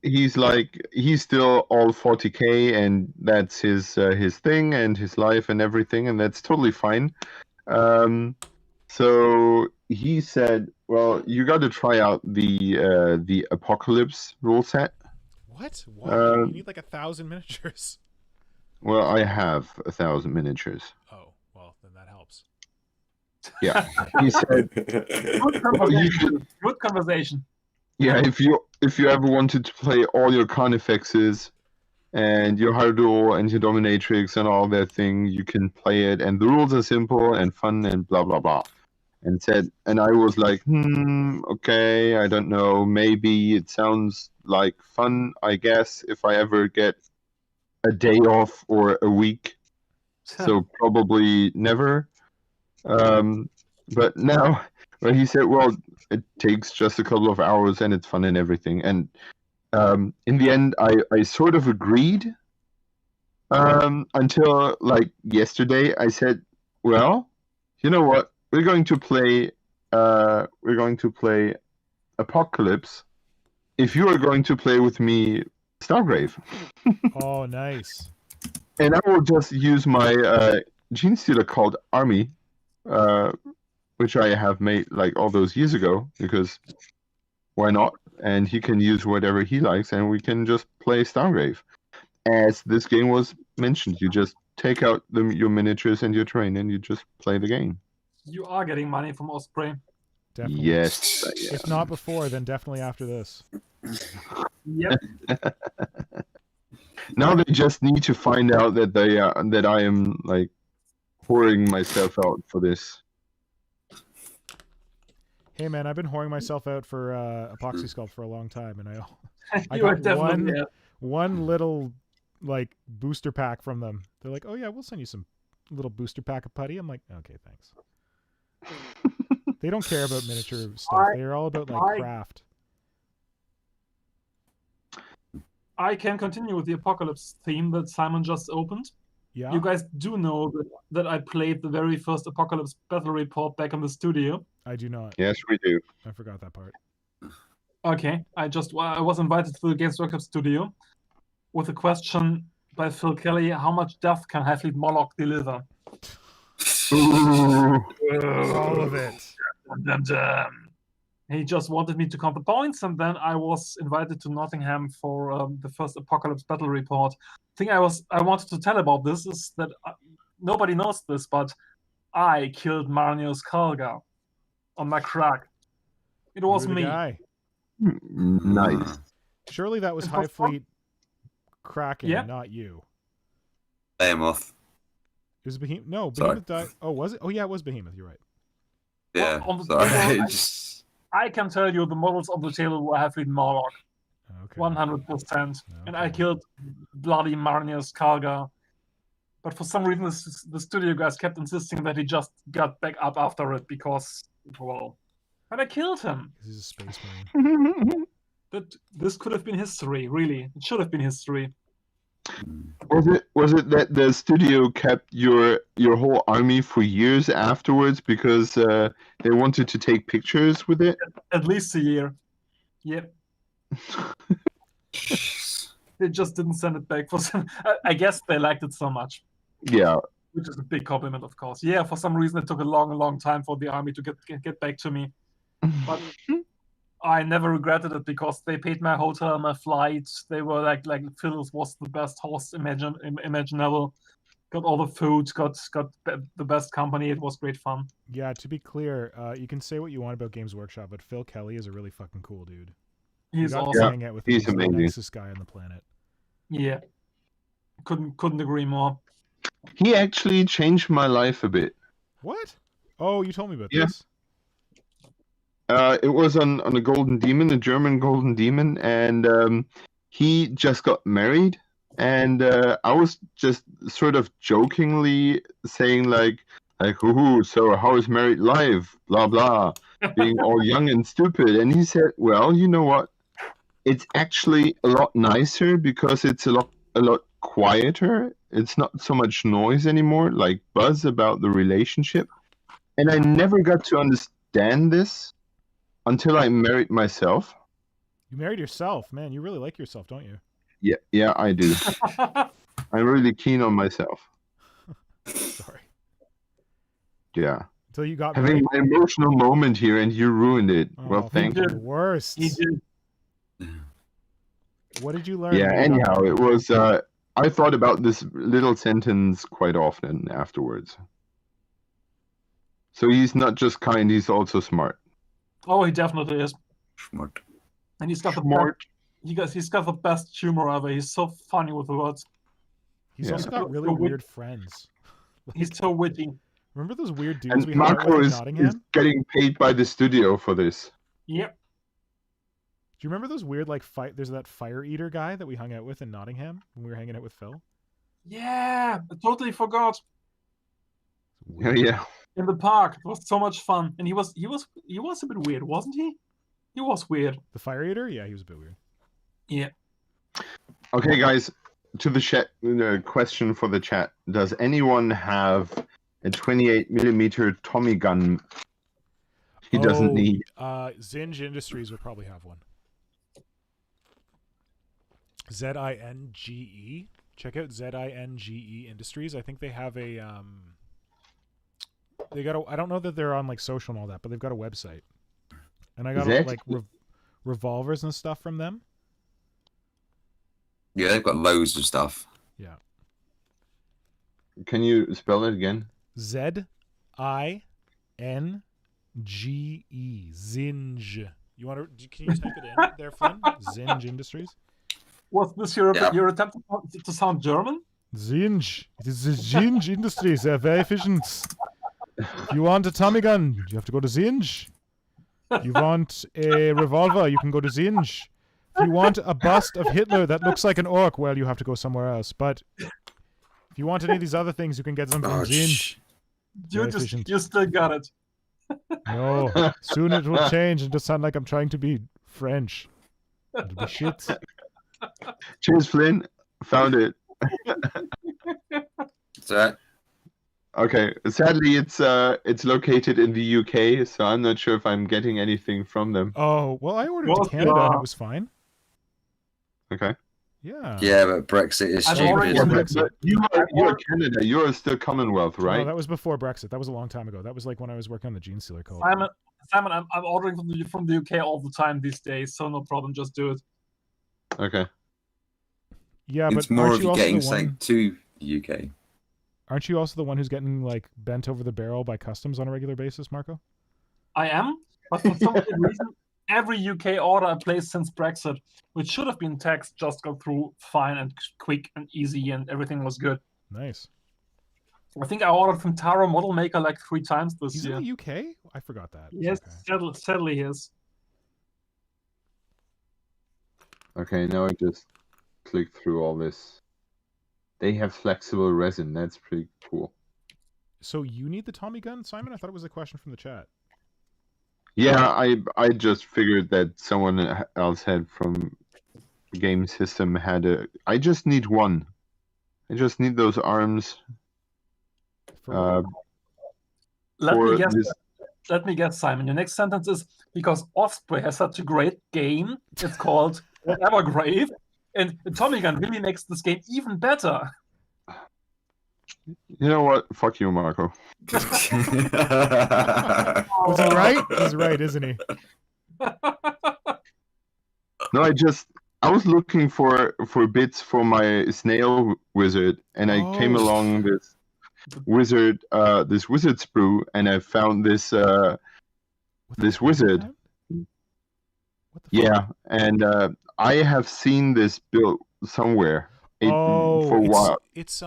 he's like, he's still all 40K, and that's his thing and his life and everything, and that's totally fine. So he said, well, you got to try out the Apocalypse rule set. What? Why? You need like 1,000 miniatures. Well, I have 1,000 miniatures. Oh, well, then that helps. Yeah. He said, Good conversation. Good conversation. yeah, if you ever wanted to play all your Carnifexes and your Hydra and your Dominatrix and all that thing, you can play it, and the rules are simple and fun and blah blah blah. And I was like, okay, I don't know, maybe it sounds like fun, I guess, if I ever get a day off or a week. So probably never. But now, well, he said, well, it takes just a couple of hours and it's fun and everything. And in the end, I sort of agreed until like yesterday. I said, well, you know what? We're going to play Apocalypse if you are going to play with me Stargrave. Oh, nice. And I will just use my Gene Stealer called Army, which I have made like all those years ago, because why not? And he can use whatever he likes, and we can just play Stargrave. As this game was mentioned, you just take out your miniatures and your terrain, and you just play the game. You are getting money from Osprey. Definitely. Yes. If not before, then definitely after this. Yep. Now they just need to find out that that I am like pouring myself out for this. Hey man, I've been whoring myself out for Epoxy Sculpt for a long time, and I You are got definitely one little like booster pack from them. They're like, oh yeah, we'll send you some little booster pack of putty. I'm like, okay, thanks. They don't care about miniature stuff. They're all about like craft. I can continue with the Apocalypse theme that Simon just opened. Yeah. You guys do know that I played the very first Apocalypse Battle Report back in the studio. I do not. Yes, we do. I forgot that part. Okay, I was invited to the Games Workshop studio with a question by Phil Kelly: how much death can Hive Fleet Moloch deliver? All of it. Dum, dum, dum. He just wanted me to count the points, and then I was invited to Nottingham for the first Apocalypse Battle Report. The thing I wanted to tell about this is that nobody knows this, but I killed Marnius Kalga on my crack. It was You were the me. guy. Nice. Surely that was It Hive was fun. Fleet Kraken, Yeah. not you. Behemoth. It was Behemoth. No, Sorry. Behemoth died. Oh, was it? Oh yeah, it was Behemoth. You're right. Yeah. Well, on the Sorry. table, Just- I can tell you the models on the table were Hive Fleet Moloch, Okay. 100%. And I Okay. killed bloody Marnius Kalga. But for some reason, the studio guys kept insisting that he just got back up after it because, well, and I killed him. 'Cause he's a space marine. That this could have been history, really. It should have been history. Was it that the studio kept your whole army for years afterwards because they wanted to take pictures with it? At least a year. Yep. They just didn't send it back for some. I guess they liked it so much, Yeah. which is a big compliment, of course. Yeah, for some reason it took a long time for the army to get back to me, but I never regretted it because they paid my hotel, my flights. They were like Phil was the best host imaginable. Got all the food, got the best company. It was great fun. Yeah, to be clear, you can say what you want about Games Workshop, but Phil Kelly is a really fucking cool dude. He's you got awesome. to hang out with him. He's The amazing. nicest guy on the planet. Yeah, couldn't agree more. He actually changed my life a bit. What? Oh, you told me about Yeah. this. It was on a Golden Demon, a German Golden Demon, and he just got married. And I was just sort of jokingly saying like, "Ooh, so how is married life? Blah blah," being all young and stupid. And he said, "Well, you know what? It's actually a lot nicer because it's a lot quieter. It's not so much noise anymore, like buzz about the relationship." And I never got to understand this until I married myself. You married yourself, man. You really like yourself, don't you? Yeah, I do. I'm really keen on myself. Sorry. Yeah. Until you got Having married. my emotional moment here and you ruined it. Oh, Well, thank the you. worst. He did. What did you learn? Yeah, when you got anyhow, married? it was I thought about this little sentence quite often afterwards. So he's not just kind, he's also smart. Oh, he definitely is, Smart. and he's got Smart. he's got the best humor ever. He's so funny with the words. He's Yeah. also got really So we- weird friends. He's so witty. Remember those weird dudes And we hung out Marco with in is Nottingham? getting paid by the studio for this. Yep. Do you remember those weird there's that fire eater guy that we hung out with in Nottingham when we were hanging out with Phil? Yeah, I totally forgot. Yeah, yeah. In the park, it was so much fun, and he was a bit weird, wasn't he? He was weird. The fire eater? Yeah, he was a bit weird. Yeah. Okay, guys, to the chat, question for the chat. Does anyone have a 28mm Tommy gun he doesn't need? Zinge Industries would probably have one. Zinge. Check out Zinge Industries. I think they have a they got a, I don't know that they're on like social and all that, but they've got a website. And I got like revolvers and stuff from them. Yeah, they've got loads of stuff. Yeah. Can you spell it again? Zinge. Zinge. You want to? Can you type it in there, Flynn? Zinge Industries. Was this your Yeah. your attempt to sound German? Zinge. It is the Zinge Industries. They're very efficient. If you want a Tommy gun, you have to go to Zinge. You want a revolver, you can go to Zinge. If you want a bust of Hitler that looks like an orc, well, you have to go somewhere else. But if you want any of these other things, you can get them from Oh, Zinge. Very efficient. You still got it. No, soon it will change and just sound like I'm trying to be French. It'll be shit. Cheers, Flynn. Found it. So, Okay. Sadly, it's located in the UK, so I'm not sure if I'm getting anything from them. Oh, well, I ordered Well, to Canada and it was fine. Okay. Yeah. yeah, but Brexit is I've stupid, already- isn't Yeah, it? But you're Canada. You're still Commonwealth, No, right? that was before Brexit. That was a long time ago. That was like when I was working on the Gene Stealer code. Simon, I'm ordering from the UK all the time these days, so no problem. Just do it. Okay. Yeah, but It's more aren't of you you also getting the one? something to the UK. Aren't you also the one who's getting like bent over the barrel by customs on a regular basis, Marco? I am, but for some reason, every UK order I placed since Brexit, which should have been taxed, just got through fine and quick and easy, and everything was good. Nice. I think I ordered from Taro Model Maker like 3 times this He's year. in the UK? I forgot that. Yes, Okay. sadly he is. Okay, now I just click through all this. They have flexible resin. That's pretty cool. So you need the Tommy gun, Simon? I thought it was a question from the chat. Yeah, I just figured that someone else had from the game system had a. I just need one. I just need those arms For for Let me guess. this. Let me guess, Simon. Your next sentence is because Osprey has such a great game. It's called Evergrave, and Tommy Gun really makes this game even better. You know what? Fuck you, Marco. Was he right? He's right, isn't he? No, I was looking for bits for my snail wizard, and I came Oh. along this wizard sprue, and I found this With the this wizard. time? What the Yeah, and I have seen this built somewhere for a while. It's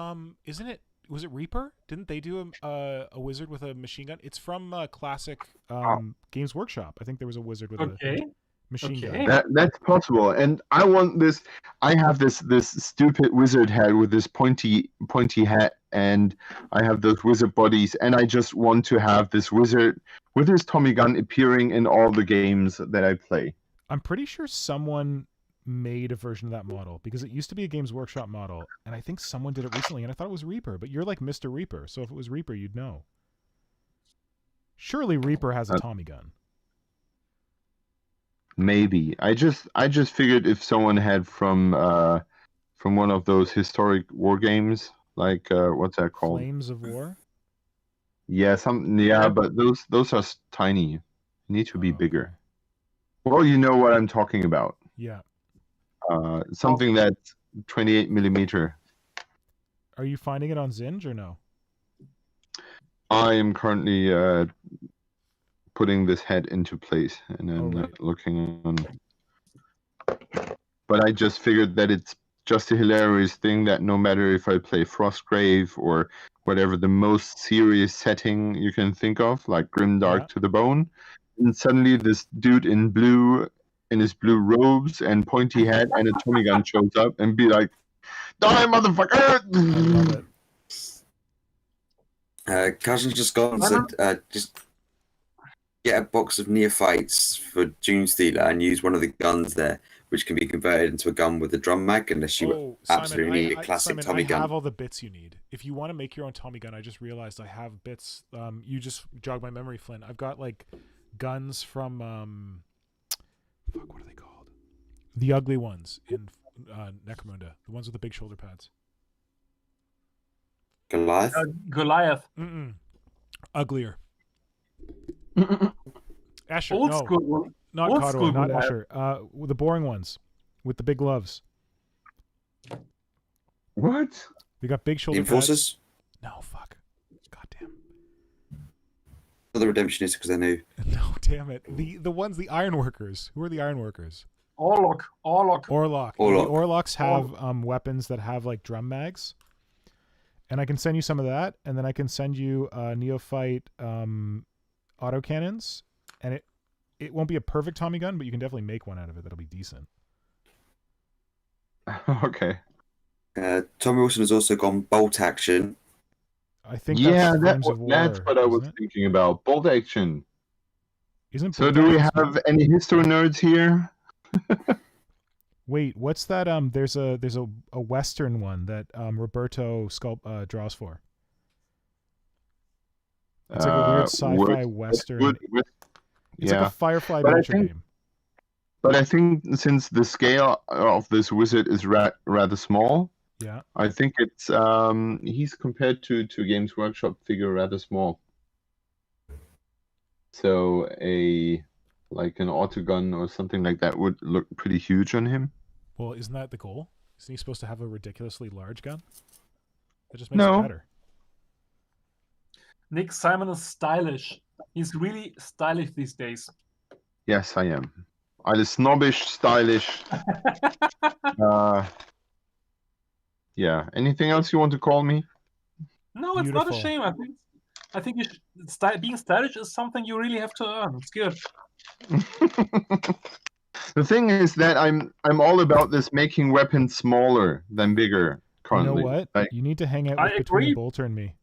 isn't it? Was it Reaper? Didn't they do a wizard with a machine gun? It's from classic Games Workshop. I think there was a wizard with a machine gun. That's possible, and I want this. I have this stupid wizard head with this pointy hat, and I have those wizard bodies, and I just want to have this wizard with his Tommy gun appearing in all the games that I play. I'm pretty sure someone made a version of that model because it used to be a Games Workshop model, and I think someone did it recently, and I thought it was Reaper. But you're like Mr. Reaper, so if it was Reaper, you'd know. Surely Reaper has a Tommy gun. Maybe I just figured if someone had from one of those historic war games, like what's that called? Flames of War. Yeah, but those are tiny. You need to be bigger. Okay. Well, you know what I'm talking about. Yeah. Something that's 28 millimeter. Are you finding it on Zinj or no? I am currently putting this head into place, and I'm right. looking on. But I just figured that it's just a hilarious thing that no matter if I play Frostgrave or whatever the most serious setting you can think of, like Grimdark to the Bone, and suddenly this dude in blue, in his blue robes and pointy hat and a Tommy gun shows up and be like, "Die, motherfucker!" I love it. Kazan's just gone and said, just get a box of neophytes for Dune Stealer and use one of the guns there, which can be converted into a gun with a drum mag, unless you absolutely need a classic Simon, Tommy gun. I have all the bits you need. If you want to make your own Tommy gun, I just realized I have bits. You just jogged my memory, Flynn. I've got like guns from fuck, what are they called? The ugly ones in Necromunda, the ones with the big shoulder pads. Goliath? Goliath. Uglier. Escher, Old no, school. not old Codwell, school not Goliath. Escher. The boring ones with the big gloves. What? We got big The shoulder pads. Enforcers? No, fuck. Goddamn. The Redemptionists, because they're new. No, damn it. The ones, the Ironworkers. Who are the Ironworkers? Orlok. Orlok. The Orloks have weapons that have like drum mags. And I can send you some of that, and then I can send you neophyte autocannons, and it won't be a perfect Tommy gun, but you can definitely make one out of it that'll be decent. Okay. Tommy Wilson has also gone bolt action. I think that's that's what I was thinking about. Bolt action. Isn't so do we have any history nerds here? Wait, what's that? There's a Western one that Roberto draws for. It's like a weird sci-fi Western. It's like a Firefly adventure game. But I think since the scale of this wizard is rather small, yeah, I think it's he's compared to Games Workshop figure rather small. So like an autogun or something like that would look pretty huge on him. Well, isn't that the goal? Isn't he supposed to have a ridiculously large gun? That just makes it better. Nick, Simon is stylish. He's really stylish these days. Yes, I am. I'm snobbish, stylish. Yeah. Anything else you want to call me? No, it's not a shame. I think being stylish is something you really have to earn. It's good. The thing is that I'm all about this making weapons smaller than bigger currently. You know what? You need to hang out with between Bolter and me.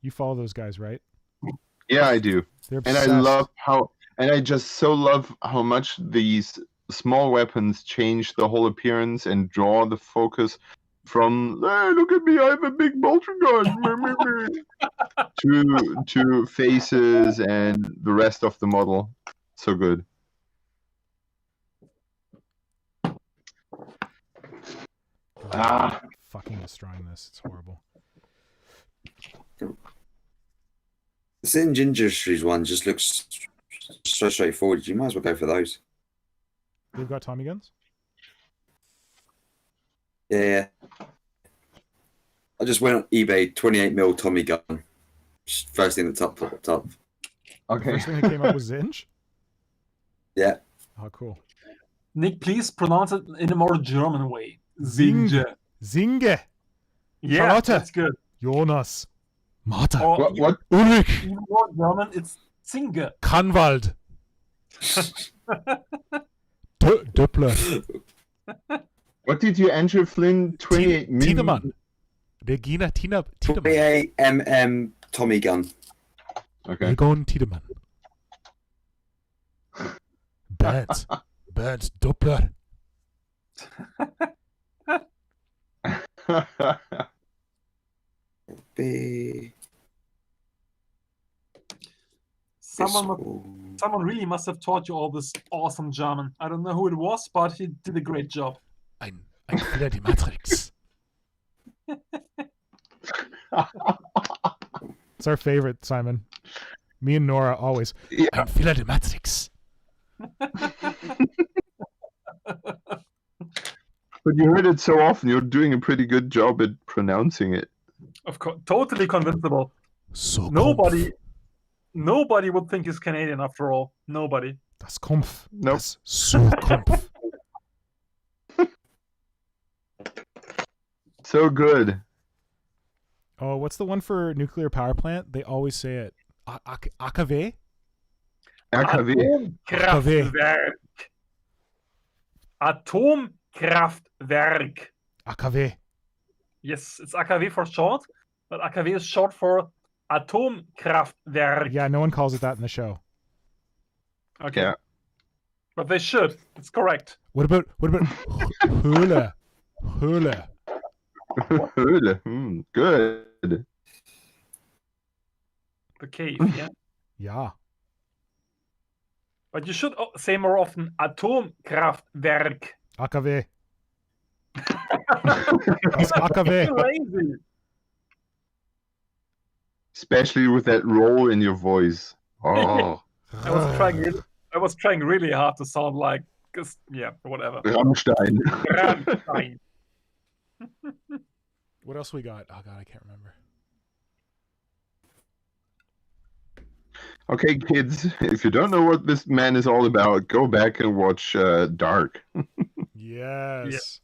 You follow those guys, right? Yeah, I do. They're and I just so love how much these small weapons change the whole appearance and draw the focus From hey, look at me, I have a big bolter gun, to faces and the rest of the model. So good. Ah. Fucking destroying this. It's horrible. The Singe Industries one just looks so straightforward. You might as well go for those. They've got Tommy guns? Yeah. I just went on eBay, 28mm Tommy gun. First thing that top. Okay. First thing that came up was Zinj? Yeah. Oh, cool. Nick, please pronounce it in a more German way. Zing. Zinge. Zinge. Yeah, Charlotte. that's good. Jonas. Martha. Or What? Ulrich. even more German, it's Zinge. Kanwald. Doppler. What did you enter, Flynn? 28 million. Tiedemann. Regina Tiedemann. 28mm Tommy gun. Okay. Egon Tiedemann. Bert Doppler. Be... Someone really must have taught you all this awesome German. I don't know who it was, but he did a great job. Ein Fehler die Matrix. It's our favorite, Simon. Me and Nora always. Yeah. Ein Fehler die Matrix. But you heard it so often, you're doing a pretty good job at pronouncing it. Of course, totally convincible. So Nobody would think he's Canadian after all. Nobody. Das Kampf. Nope. Das so Kampf. So good. Oh, what's the one for nuclear power plant? They always say it. AKW? RKW. Atomkraftwerk. AKW. Yes, it's AKW for short, but AKW is short for Atomkraftwerk. Yeah, no one calls it that in the show. Okay. Yeah. But they should. It's correct. What about Höhle? Höhle. Höhle. Good. The cave, yeah. Yeah. But you should say more often Atomkraftwerk. AKW. Das AKW. Crazy. Especially with that roll in your voice. Oh. I was trying really hard to sound like, yeah, whatever. Rammstein. Rammstein. What else we got? Oh god, I can't remember. Okay, kids, if you don't know what this man is all about, go back and watch Dark. Yes.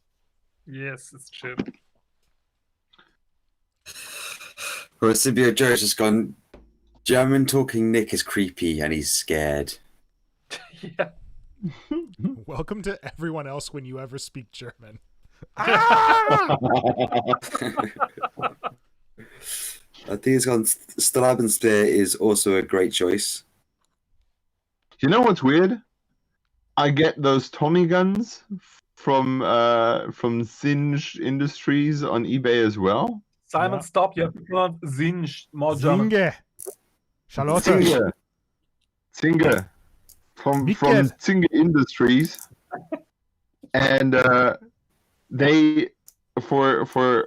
Yes, it's true. Well, Symbiote Joe's just gone. German talking Nick is creepy and he's scared. Yeah. Welcome to everyone else when you ever speak German. I think it's gone. Strabenspear is also a great choice. You know what's weird? I get those Tommy guns from Singe Industries on eBay as well. Simon, Yeah. stop. You have to pronounce Zinj, more German. Zinge. Charlotte. Zinge. From Mikkel. Zinge Industries. And they for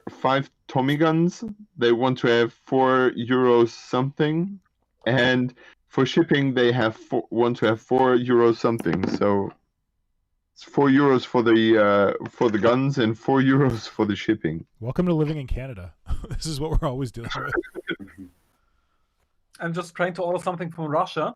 5 Tommy guns, they want to have €4 something, and for shipping they want to have €4 something. So it's €4 for the guns and €4 for the shipping. Welcome to living in Canada. This is what we're always dealing with. I'm just trying to order something from Russia,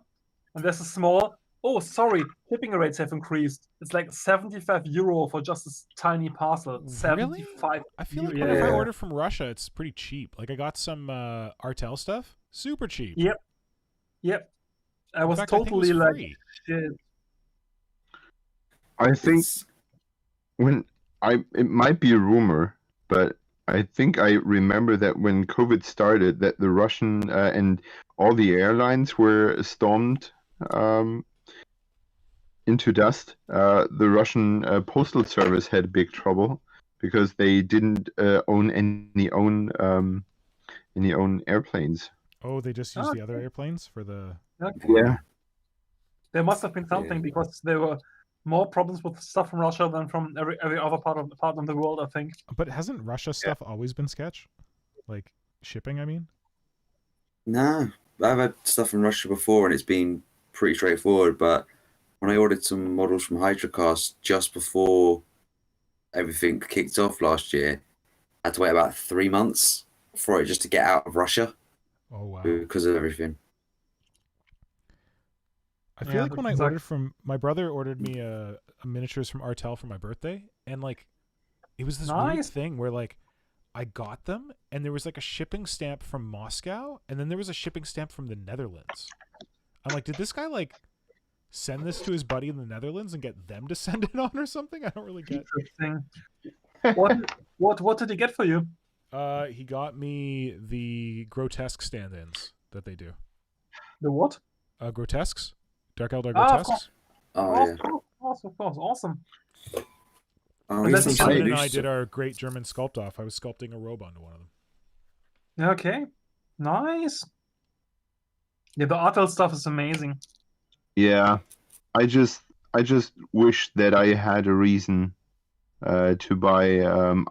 and there's a small. Oh, sorry, shipping rates have increased. It's like €75 for just this tiny parcel. Really? 75. I feel like Yeah. if I order from Russia, it's pretty cheap. Like I got some Artel stuff, super cheap. Yep. Yep. I In was fact, I think it was totally like, free. shit. I think It's- it might be a rumor, but I think I remember that when COVID started, that the Russian and all the airlines were stormed into dust. The Russian postal service had big trouble, because they didn't own any own airplanes. Oh, they just used the other airplanes for the. Okay. Yeah. There must have been something because there were more problems with stuff from Russia than from every other part of the world, I think. But hasn't Russia stuff always been sketch? Like shipping, I mean? No, I've had stuff from Russia before, and it's been pretty straightforward. But when I ordered some models from Hydra just before everything kicked off last year, I had to wait about 3 months for it just to get out of Russia. Oh wow! Because of everything. I feel like when I ordered from my brother ordered me a miniatures from Artel for my birthday, and like it was this weird thing where like I got them and there was like a shipping stamp from Moscow and then there was a shipping stamp from the Netherlands. I'm like, did this guy like send this to his buddy in the Netherlands and get them to send it on or something? I don't really get. Interesting. What did he get for you? He got me the grotesque stand-ins that they do. The what? Grotesques. Dark Eldar grotesques. Of course, awesome. Simon and I did our great German sculpt off. I was sculpting a robe onto one of them. Okay, nice. Yeah, the Artel stuff is amazing. Yeah, I just wish that I had a reason to buy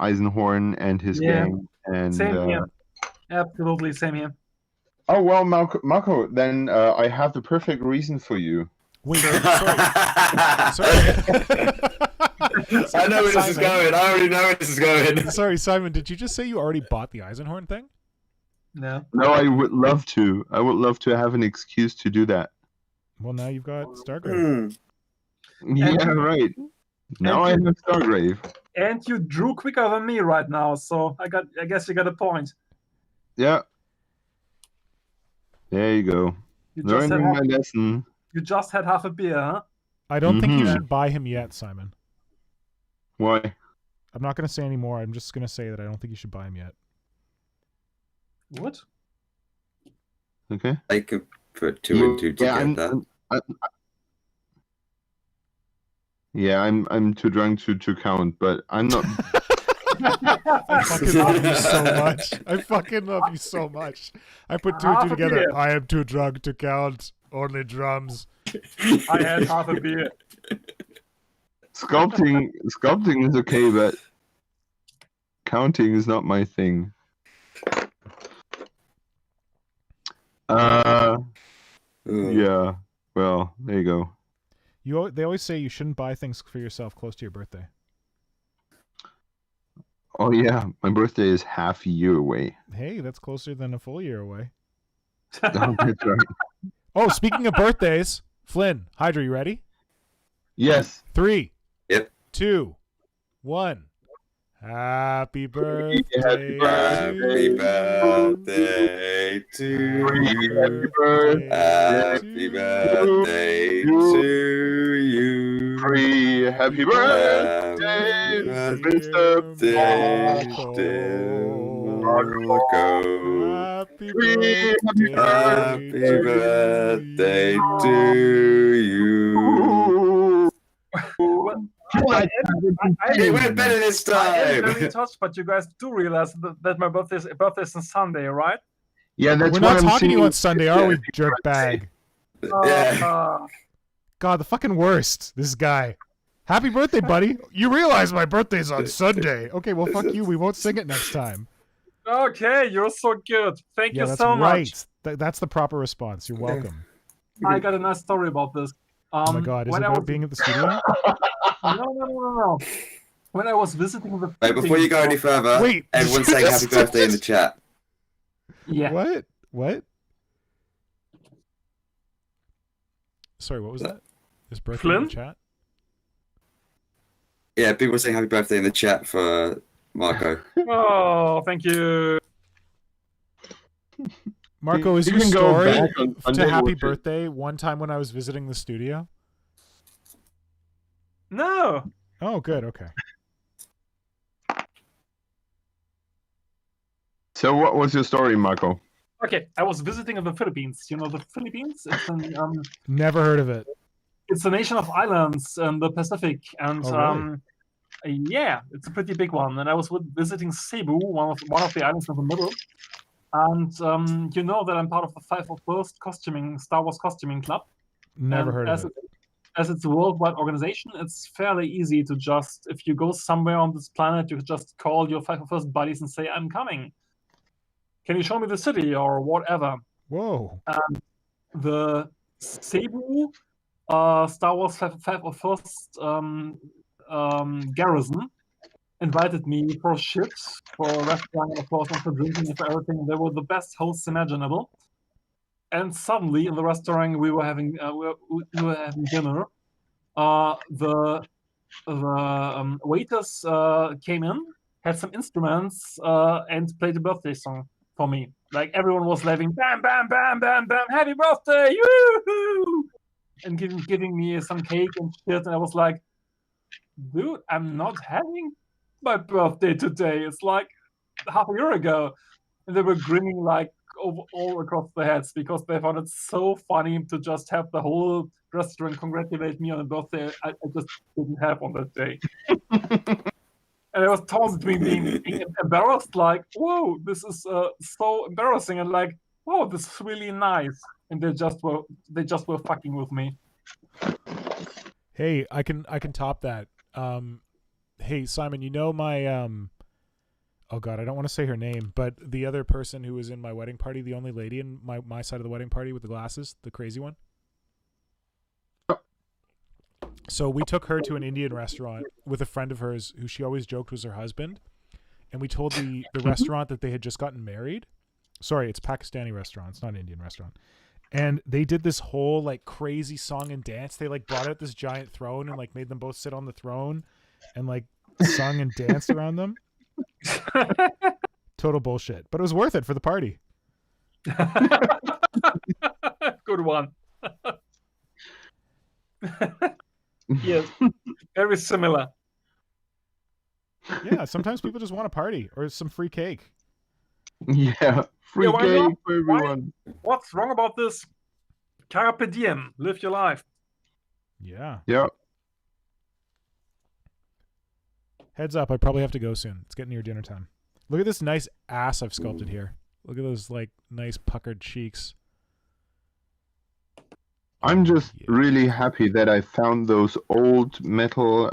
Eisenhorn and his gang. And same here. Absolutely, same here. Oh well, Marco, then I have the perfect reason for you. Wait, sorry. I know where this is going. I already know where this is going. Sorry, Simon, did you just say you already bought the Eisenhorn thing? No. No, I would love to. I would love to have an excuse to do that. Well, now you've got Stargrave. Yeah, right. Now I have Stargrave. And you drew quicker than me right now, so I guess you got a point. Yeah. There you go. Learning my lesson. You just had half a beer, huh? I don't think you should buy him yet, Simon. Why? I'm not going to say any more. I'm just going to say that I don't think you should buy him yet. What? Okay. I could put two and two together. I'm too drunk to count, but I'm not. I fucking love you so much. I fucking love you so much. I put two and two together. I am too drunk to count. Only drums. I had half a beer. Sculpting is okay, but counting is not my thing. Yeah. Well, there you go. They always say you shouldn't buy things for yourself close to your birthday. Oh yeah, my birthday is half a year away. Hey, that's closer than a full year away. Oh, that's right. Oh, speaking of birthdays, Flynn, Hydra, you ready? Yes. 3. Yep. 2. 1. Happy birthday. Happy birthday to you. Happy birthday to you. Happy birthday, Mr. Marco. Happy birthday to you. It went better this time. I am very touched, but you guys do realize that my birthday is on Sunday, right? Yeah, that's we're not talking to you on Sunday, are we, jerkbag? Yeah. God, the fucking worst. This guy. Happy birthday, buddy. You realize my birthday's on Sunday. Okay, well, fuck you. We won't sing it next time. Okay, you're so good. Thank you so much. That's the proper response. You're welcome. I got a nice story about this. Oh my God, is it about being at the studio? No. When I was visiting the... Wait, before you go any further, everyone's saying happy birthday in the chat. Yeah. What? Sorry, what was that? Is birthday in the chat? Yeah, people are saying happy birthday in the chat for Marco. Oh, thank you. Marco, is your story to happy birthday one time when I was visiting the studio? No. Oh, good. Okay. So what was your story, Marco? Okay, I was visiting in the Philippines. You know the Philippines? It's Never heard of it. It's a nation of islands in the Pacific, and Yeah, it's a pretty big one. And I was visiting Cebu, one of the islands in the middle. And you know that I'm part of the 501st costuming Star Wars costuming club. Never And heard of it. As it's a worldwide organization, it's fairly easy to just, if you go somewhere on this planet, you just call your 501st buddies and say, I'm coming. Can you show me the city or whatever? Whoa. The Cebu Star Wars 501st garrison invited me for a shit, for a restaurant, and of course, and for drinking and for everything. They were the best hosts imaginable. And suddenly, in the restaurant, we were having dinner. The waiters came in, had some instruments, and played a birthday song for me. Like everyone was laughing, bam, bam, bam, bam, bam, happy birthday, yoo-hoo! And giving me some cake and shit. And I was like, dude, I'm not having my birthday today. It's like half a year ago. And they were grinning like all across their heads because they found it so funny to just have the whole restaurant congratulate me on a birthday I just didn't have on that day. And I was torn between being embarrassed, like, whoa, this is so embarrassing, and like, whoa, this is really nice. And they just were fucking with me. Hey, I can top that. Hey, Simon, you know my oh god, I don't want to say her name, but the other person who was in my wedding party, the only lady in my side of the wedding party with the glasses, the crazy one. So we took her to an Indian restaurant with a friend of hers who she always joked was her husband, and we told the restaurant that they had just gotten married. Sorry, it's a Pakistani restaurant, it's not an Indian restaurant. And they did this whole like crazy song and dance. They like brought out this giant throne and like made them both sit on the throne and like sung and danced around them. Total bullshit, but it was worth it for the party. Good one. Yes, very similar. Yeah, sometimes people just want a party or some free cake. Yeah, free why cake not? for everyone. What's wrong about this? Carpe diem, live your life. Yeah. Yeah. Heads up, I probably have to go soon. It's getting near dinner time. Look at this nice ass I've sculpted here. Look at those like nice puckered cheeks. I'm just really happy that I found those old metal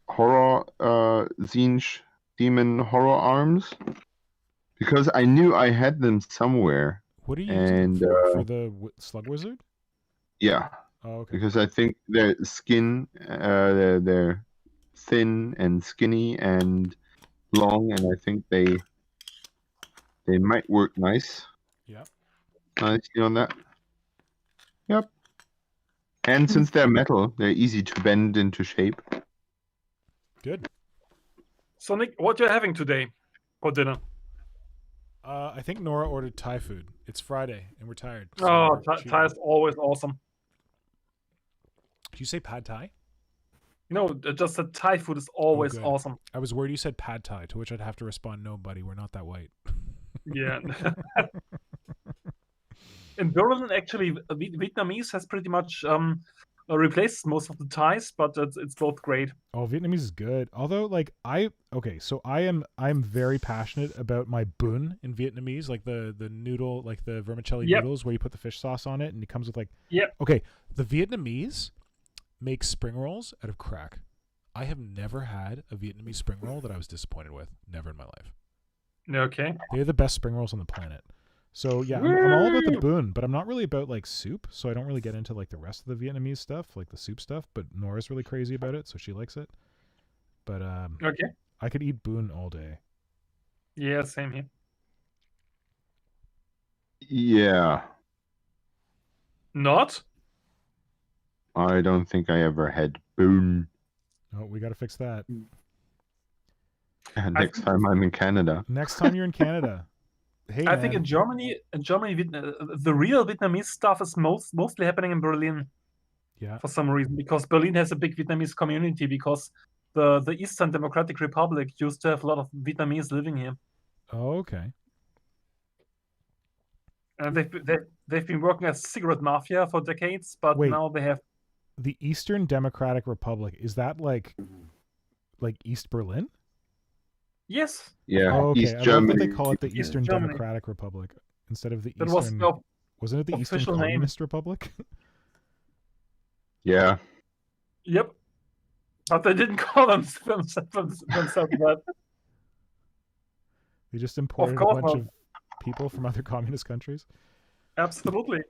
horror Zinj demon horror arms, because I knew I had them somewhere. What are you using them for the slug wizard? Yeah. Oh, okay. Because I think their skin, they're thin and skinny and long, and I think they might work nice. Yeah. Nice, you know that? Yep. And since they're metal, they're easy to bend into shape. Good. So Nick, what you're having today for dinner? I think Nora ordered Thai food. It's Friday and we're tired. So Oh, we're Thai is always awesome. Did you say pad Thai? No, just the Thai food is always good. awesome. I was worried you said pad Thai, to which I'd have to respond, no, buddy, we're not that white. Yeah. In Berlin, actually, Vietnamese has pretty much replaced most of the Thais, but it's both great. Oh, Vietnamese is good. Although, like, so I'm very passionate about my bun in Vietnamese, like the noodle, like the vermicelli noodles where you put the fish sauce on it and it comes with like. Yep. Okay, the Vietnamese make spring rolls out of crack. I have never had a Vietnamese spring roll that I was disappointed with. Never in my life. Okay. They're the best spring rolls on the planet. So yeah, I'm all about the bun, but I'm not really about like soup. So I don't really get into like the rest of the Vietnamese stuff, like the soup stuff. But Nora's really crazy about it, so she likes it. But okay, I could eat bun all day. Yeah, same here. Yeah. Not? I don't think I ever had bun. Oh, we got to fix that. Next time I'm in Canada. Next time you're in Canada. Hey, I think in Germany, the real Vietnamese stuff is mostly happening in Berlin. Yeah. For some reason, because Berlin has a big Vietnamese community, because the Eastern Democratic Republic used to have a lot of Vietnamese living here. Oh, okay. And they've been working as cigarette mafia for decades, but now they have the Eastern Democratic Republic, is that like East Berlin? Yes, Yeah, Oh, okay. East I love that they Germany. call it the Yeah. Eastern Germany. Democratic Republic instead of the that was Eastern. the Wasn't it the Eastern official name. Communist Republic? Yeah. Yep. But they didn't call themselves that. They just imported a course bunch not. of people from other communist countries. Absolutely.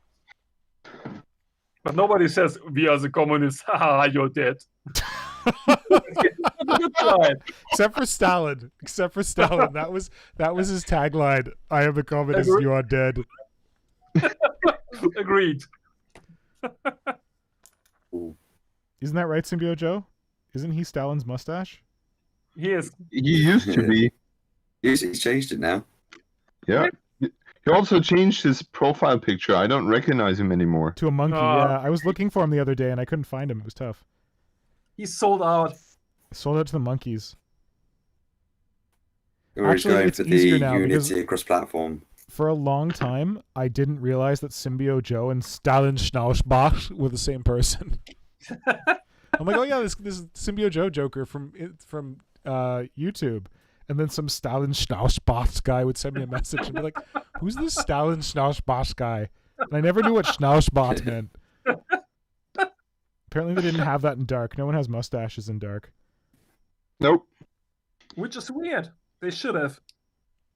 But nobody says, we are the communists. Haha, you're dead. Good try. Except for Stalin. That was his tagline. I am a communist, Agreed. you are dead. Agreed. Isn't that right, Symbio Joe? Isn't he Stalin's mustache? He is. He used to be. He's changed it now. Yeah. He also changed his profile picture. I don't recognize him anymore. To a monkey, yeah. I was looking for him the other day and I couldn't find him. It was tough. He's sold out. Sold out to the monkeys. We're Actually, going it's for the easier now because- unity across platform. For a long time, I didn't realize that Symbio Joe and Stalin Schnauzbach were the same person. I'm like, oh yeah, this Symbio Joe Joker from YouTube. And then some Stalin Schnauzbach guy would send me a message and be like, who's this Stalin Schnauzbach guy? And I never knew what Schnauzbach meant. Apparently they didn't have that in Dark. No one has mustaches in Dark. Nope. Which is weird. They should have.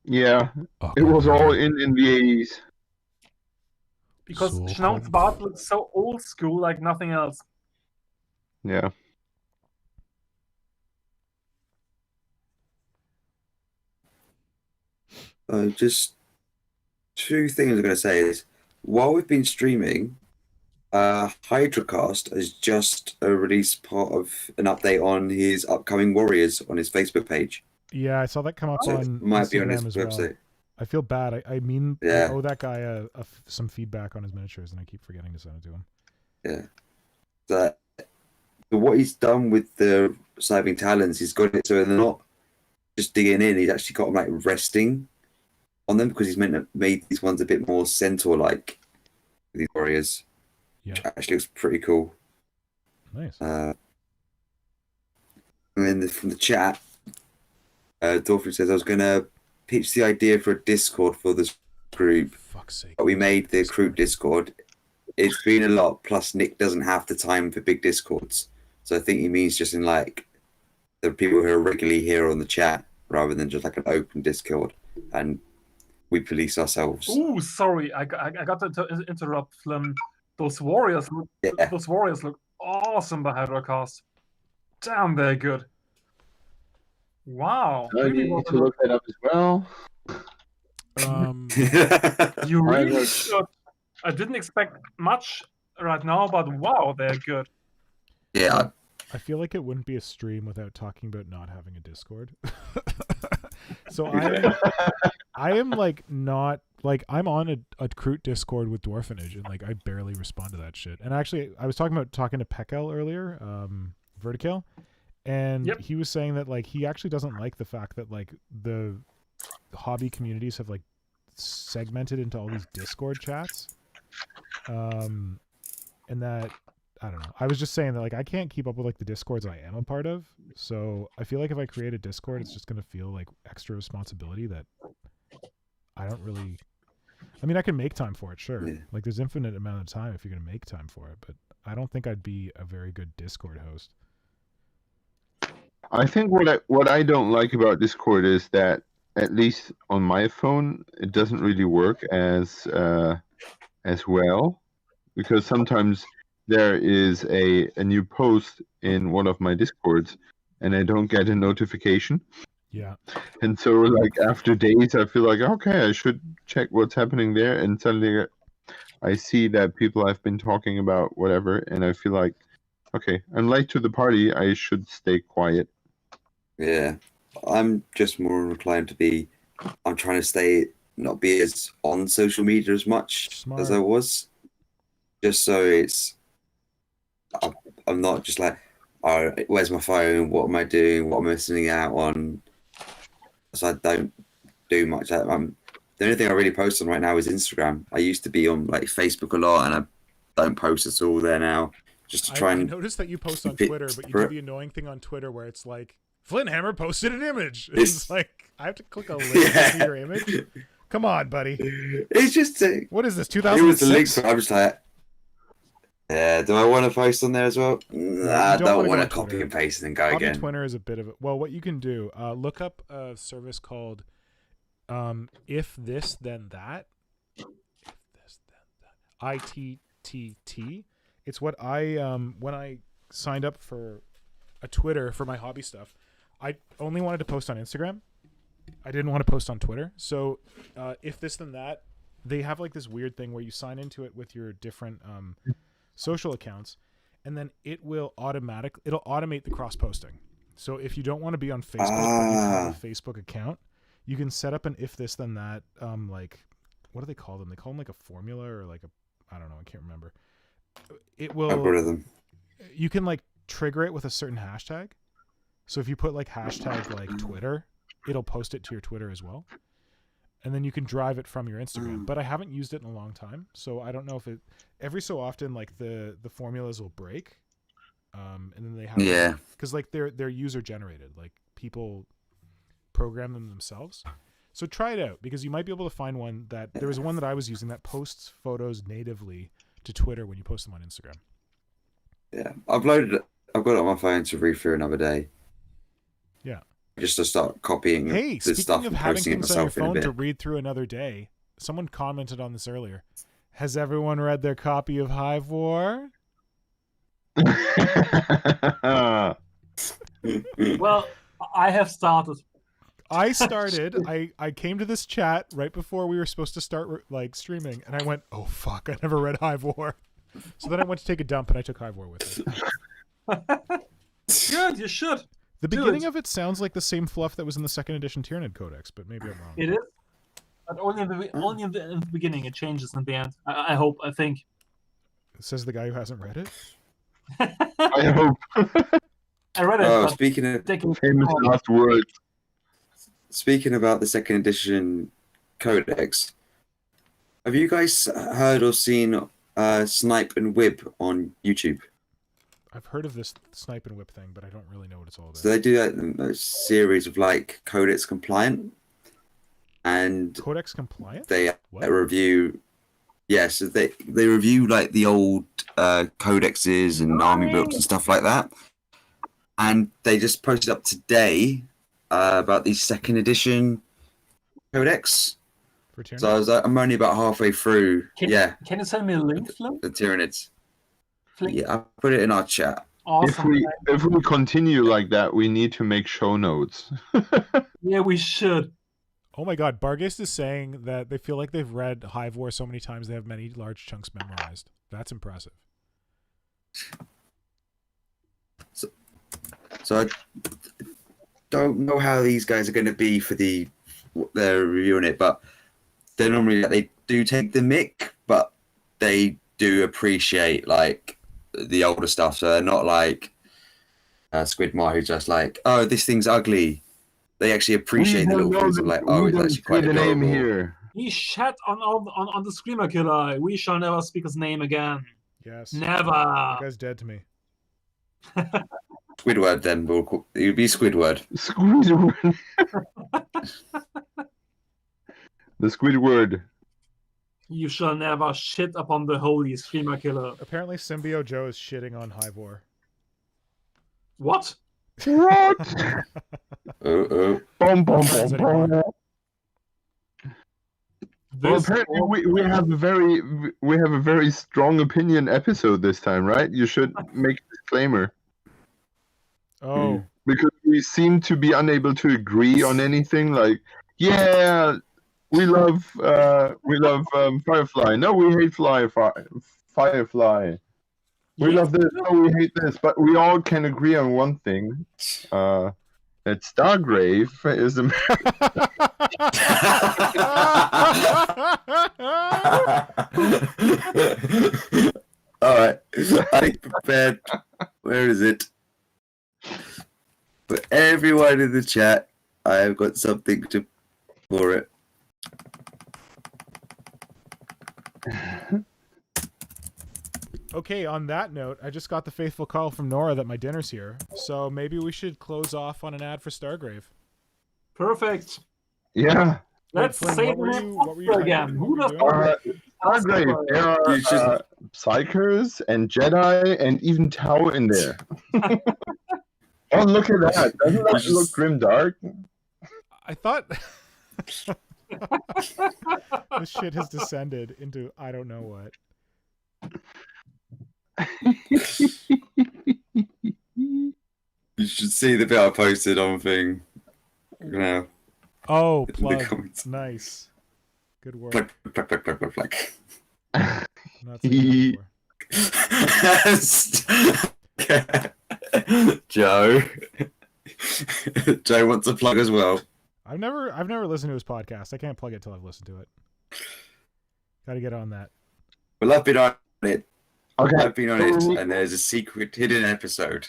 Yeah. Oh, It was all in the 80s. Because So Schnauzbart looks so old school like nothing else. Yeah. Just two things I'm going to say is, while we've been streaming, Hydracast has just released part of an update on his upcoming Warriors on his Facebook page. Yeah, I saw that come up So on it might be on Instagram his as well. website. I feel bad. I mean, Yeah. I owe that guy some feedback on his miniatures, and I keep forgetting to send it to him. Yeah. So what he's done with the Sniping Talons, he's got it so they're not just digging in. He's actually got them like resting on them because he's made these ones a bit more centaur-like. These warriors, Yeah, which actually looks pretty cool. nice. And then from the chat, Dorfman says, I was going to pitch the idea for a Discord for this group, Fuck's sake. but we made the group Discord. It's been a lot, plus Nick doesn't have the time for big Discords. So I think he means just in like the people who are regularly here on the chat rather than just like an open Discord. And we police ourselves. Ooh, sorry. I got to interrupt Flynn. Those warriors look awesome by Hydracast. Damn, they're good. Wow. I Really need well to look that up as well. You really Hydrac- should. I didn't expect much right now, but wow, they're good. Yeah, I feel like it wouldn't be a stream without talking about not having a Discord. So I am like not like I'm on a Kroot Discord with Dwarfenage and like I barely respond to that shit. And actually, I was talking to Pekel earlier, Vertical, and Yep. he was saying that like he actually doesn't like the fact that like the hobby communities have like segmented into all these Discord chats, and that. I don't know. I was just saying that like I can't keep up with like the Discords I am a part of. So I feel like if I create a Discord, it's just gonna feel like extra responsibility that I don't really. I mean, I can make time for it, sure. Yeah. Like there's infinite amount of time if you're gonna make time for it, but I don't think I'd be a very good Discord host. I think what I don't like about Discord is that at least on my phone it doesn't really work as well, because sometimes there is a new post in one of my Discords and I don't get a notification. Yeah. And so like after days I feel like, okay, I should check what's happening there, and suddenly I see that people have been talking about whatever and I feel like, okay, I'm late to the party, I should stay quiet. yeah. I'm just more inclined to be. I'm trying to not be as on social media as much Smart. as I was, just so it's. I'm not just like, oh, where's my phone? What am I doing? What am I missing out on? So I don't do much. The only thing I really post on right now is Instagram. I used to be on like Facebook a lot, and I don't post at all there now. just to try I and noticed that you post on bit Twitter, but you do separate. the annoying thing on Twitter where it's like, Flinthammer posted an image. It's- It's like, I have to click a link to see Yeah. your image? Come on, buddy. It's just What is this, it was the link 2006? for. I was like, yeah. Do I want to post on there as well? Nah, I don't don't wanna want go to on copy Twitter. and paste and then go Hobby again. Twinner is a bit of a... Well, what you can do, look up a service called If This Then That. If This Then That. ITTT. It's what I, when I signed up for a Twitter for my hobby stuff, I only wanted to post on Instagram. I didn't want to post on Twitter. So If This Then That, they have like this weird thing where you sign into it with your different social accounts, and then it'll automate the cross posting. So if you don't want to be on Facebook but you have a Facebook account, you can set up an If This Then That, like, what do they call them? They call them like a formula or like I don't know, I can't remember. It will, Algorithm. you can like trigger it with a certain hashtag. So if you put like hashtag like Twitter, it'll post it to your Twitter as well. And then you can drive it from your Instagram. But I haven't used it in a long time, so I don't know if it. Every so often, like the formulas will break, and then they have because like they're user generated, like people program them themselves. So try it out because you might be able to find one that there was one that I was using that posts photos natively to Twitter when you post them on Instagram. Yeah, I've loaded it. I've got it on my phone to read through another day. Yeah. Just to start copying Hey, the speaking stuff of and having posting it things on your myself in a phone bit. to read through another day, someone commented on this earlier. Has everyone read their copy of Hive War? Well, I have started. I started. I came to this chat right before we were supposed to start like streaming, and I went, "Oh fuck! I never read Hive War." So then I went to take a dump, and I took Hive War with it. Good, you should. The Do beginning it. of it sounds like the same fluff that was in the second edition Tyranid Codex, but maybe I'm wrong. It is, but only in the beginning. It changes in the end. I hope. I think. Says the guy who hasn't read it. I hope. I read it. Oh, but taking Famous last words. speaking about the second edition Codex, have you guys heard or seen Snipe and Whip on YouTube? I've heard of this snipe and whip thing, but I don't really know what it's all about. So they do a series of like Codex compliant, and Codex compliant? they What? review. Yes, so they review like the old codexes and army books and stuff like that. And they just posted up today about the second edition codex. For Tyranid? So I'm only about halfway through. Can you send me a link, Flo? The Tyranids. Flick? Yeah, I'll put it in our chat. Awesome. If we continue like that, we need to make show notes. Yeah, we should. Oh my god, Bargast is saying that they feel like they've read Hive War so many times they have many large chunks memorized. That's impressive. So I don't know how these guys are going to be for they're reviewing it, but they normally they do take the mick, but they do appreciate like the older stuff. So they're not like Squidmar, who's just like, oh, this thing's ugly. They actually appreciate the little things of like, oh, it's actually quite the name adorable. here. He shat on the Screamer Killer. We shall never speak his name again. Yes. Never. That guy's dead to me. Squidward, then it would be Squidward. Squidward. The Squidward. You shall never shit upon the holy Screamer Killer. Apparently Symbio Joe is shitting on Hive War. What? What? Oh. Bum, bum, Friends bum, anymore. bum. Well, This apparently we have a very strong opinion episode this time, right? You should make a disclaimer Oh, because we seem to be unable to agree on anything. Like, yeah, we love Firefly. No, we hate Firefly. We love this. No, we hate this. But we all can agree on one thing. That Stargrave is a All right, I prepared. Where is it? For everyone in the chat, I have got something for it. Okay, on that note, I just got the faithful call from Nora that my dinner's here. So maybe we should close off on an ad for Stargrave. Perfect. Yeah. Let's Flynn, say what the were name you typing? again. What Who were you does doing? Stargrave. There are You should- Psychers and Jedi and even Tau in there. Oh, look at that. Doesn't that look grimdark? I thought this shit has descended into I don't know what. You should see the bit I posted on thing. Now, Oh, in the plug. comments. Nice. Good work. Plug, plug, plug, plug, plug, plug. I'm not saying that before. Joe. Joe wants a plug as well. I've never listened to his podcast. I can't plug it till I've listened to it. Got to get on that. Well, I've been on it. Okay. I've been on it, and there's a secret hidden episode.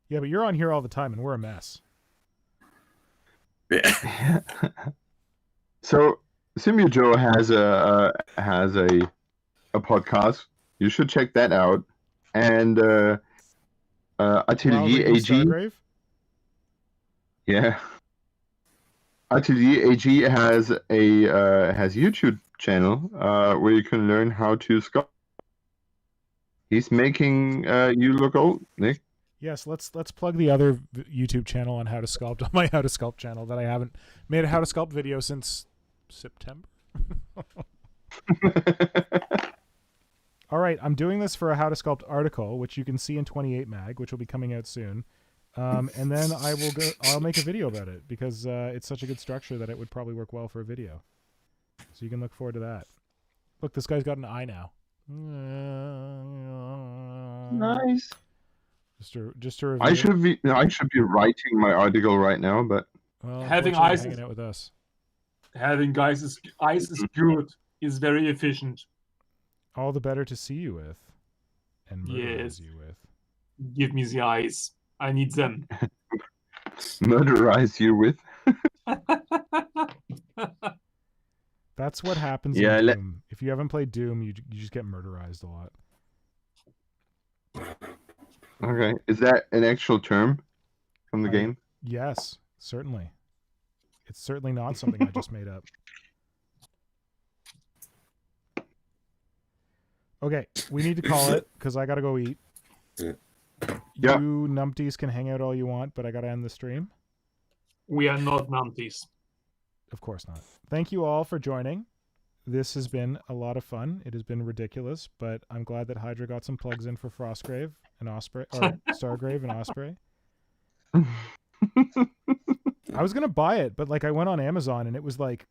Yeah, but you're on here all the time, and we're a mess. Yeah. So Symbio Joe has a podcast. You should check that out. And Atelier Wow, AG. Stargrave? Yeah. Atelier AG has a YouTube channel where you can learn how to sculpt. He's making you look old, Nick. Yes, let's plug the other YouTube channel on how to sculpt on my how to sculpt channel that I haven't made a how to sculpt video since September. All right, I'm doing this for a how to sculpt article, which you can see in 28 Mag, which will be coming out soon. And then I'll make a video about it because it's such a good structure that it would probably work well for a video. So you can look forward to that. Look, this guy's got an eye now. Nice. Just to review. I should be writing my article right now, but Well, Having unfortunately, eyes hanging is- out with us. Having eyes is good. Is very efficient. All the better to see you with, and murderize Yes. you with. Give me the eyes. I need them. murderize you with. That's what happens Yeah, in Doom. If you haven't played Doom, you just get murderized a lot. Okay, is that an actual term from the game? Yes, certainly. It's certainly not something I just made up. Okay, we need to call it because I gotta go eat. Yeah. You numpties can hang out all you want, but I gotta end the stream. We are not numpties. Of course not. Thank you all for joining. This has been a lot of fun. It has been ridiculous, but I'm glad that Hydra got some plugs in for Frostgrave and Osprey, or Stargrave and Osprey. I was gonna buy it, but like I went on Amazon and it was like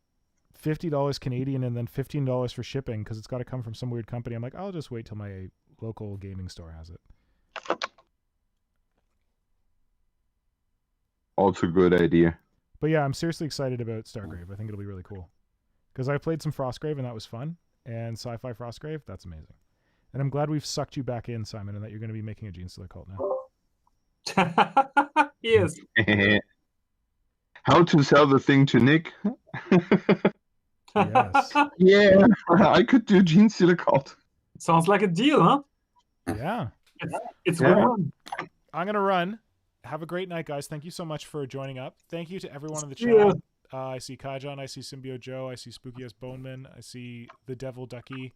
$50 Canadian and then $15 for shipping because it's got to come from some weird company. I'm like, I'll just wait till my local gaming store has it. Also, good idea. But yeah, I'm seriously excited about Stargrave. I think it'll be really cool because I played some Frostgrave and that was fun. And Sci-Fi Frostgrave, that's amazing. And I'm glad we've sucked you back in, Simon, and that you're going to be making a Gene Stealer cult now. Yes. How to sell the thing to Nick? Yes. Yeah, I could do Gene Stealer cult. Sounds like a deal, huh? Yeah. It's Yeah. one. I'm going to run. Have a great night, guys. Thank you so much for joining up. Thank you to everyone in the Yeah. chat. I see Kaijon. I see Symbio Joe. I see Spooky S. Boneman. I see the Devil Ducky.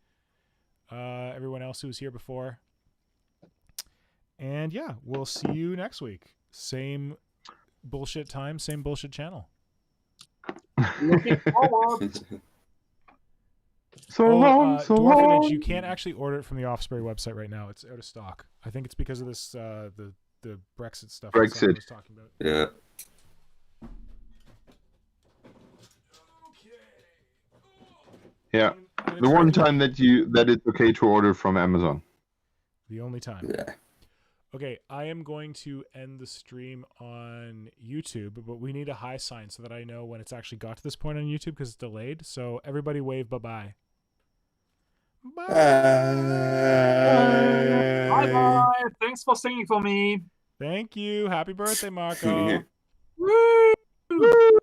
Everyone else who was here before. And yeah, we'll see you next week. Same bullshit time, same bullshit channel. Looking forward. So long, so Dwarfenage, long. you can't actually order it from the Offspray website right now. It's out of stock. I think it's because of this the Brexit stuff. that Simon Brexit. was talking about. Yeah. Yeah, And the it's one really- time that it's okay to order from Amazon. The only time. Yeah. Okay, I am going to end the stream on YouTube, but we need a high sign so that I know when it's actually got to this point on YouTube because it's delayed. So everybody wave bye-bye. Bye. Bye bye. Thanks for singing for me. Thank you. Happy birthday, Marco. Woo! Woo!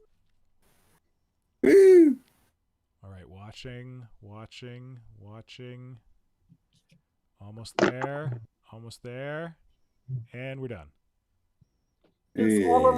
All right, watch. Watching, watching, watching. Almost there. Almost there. And we're done. It's all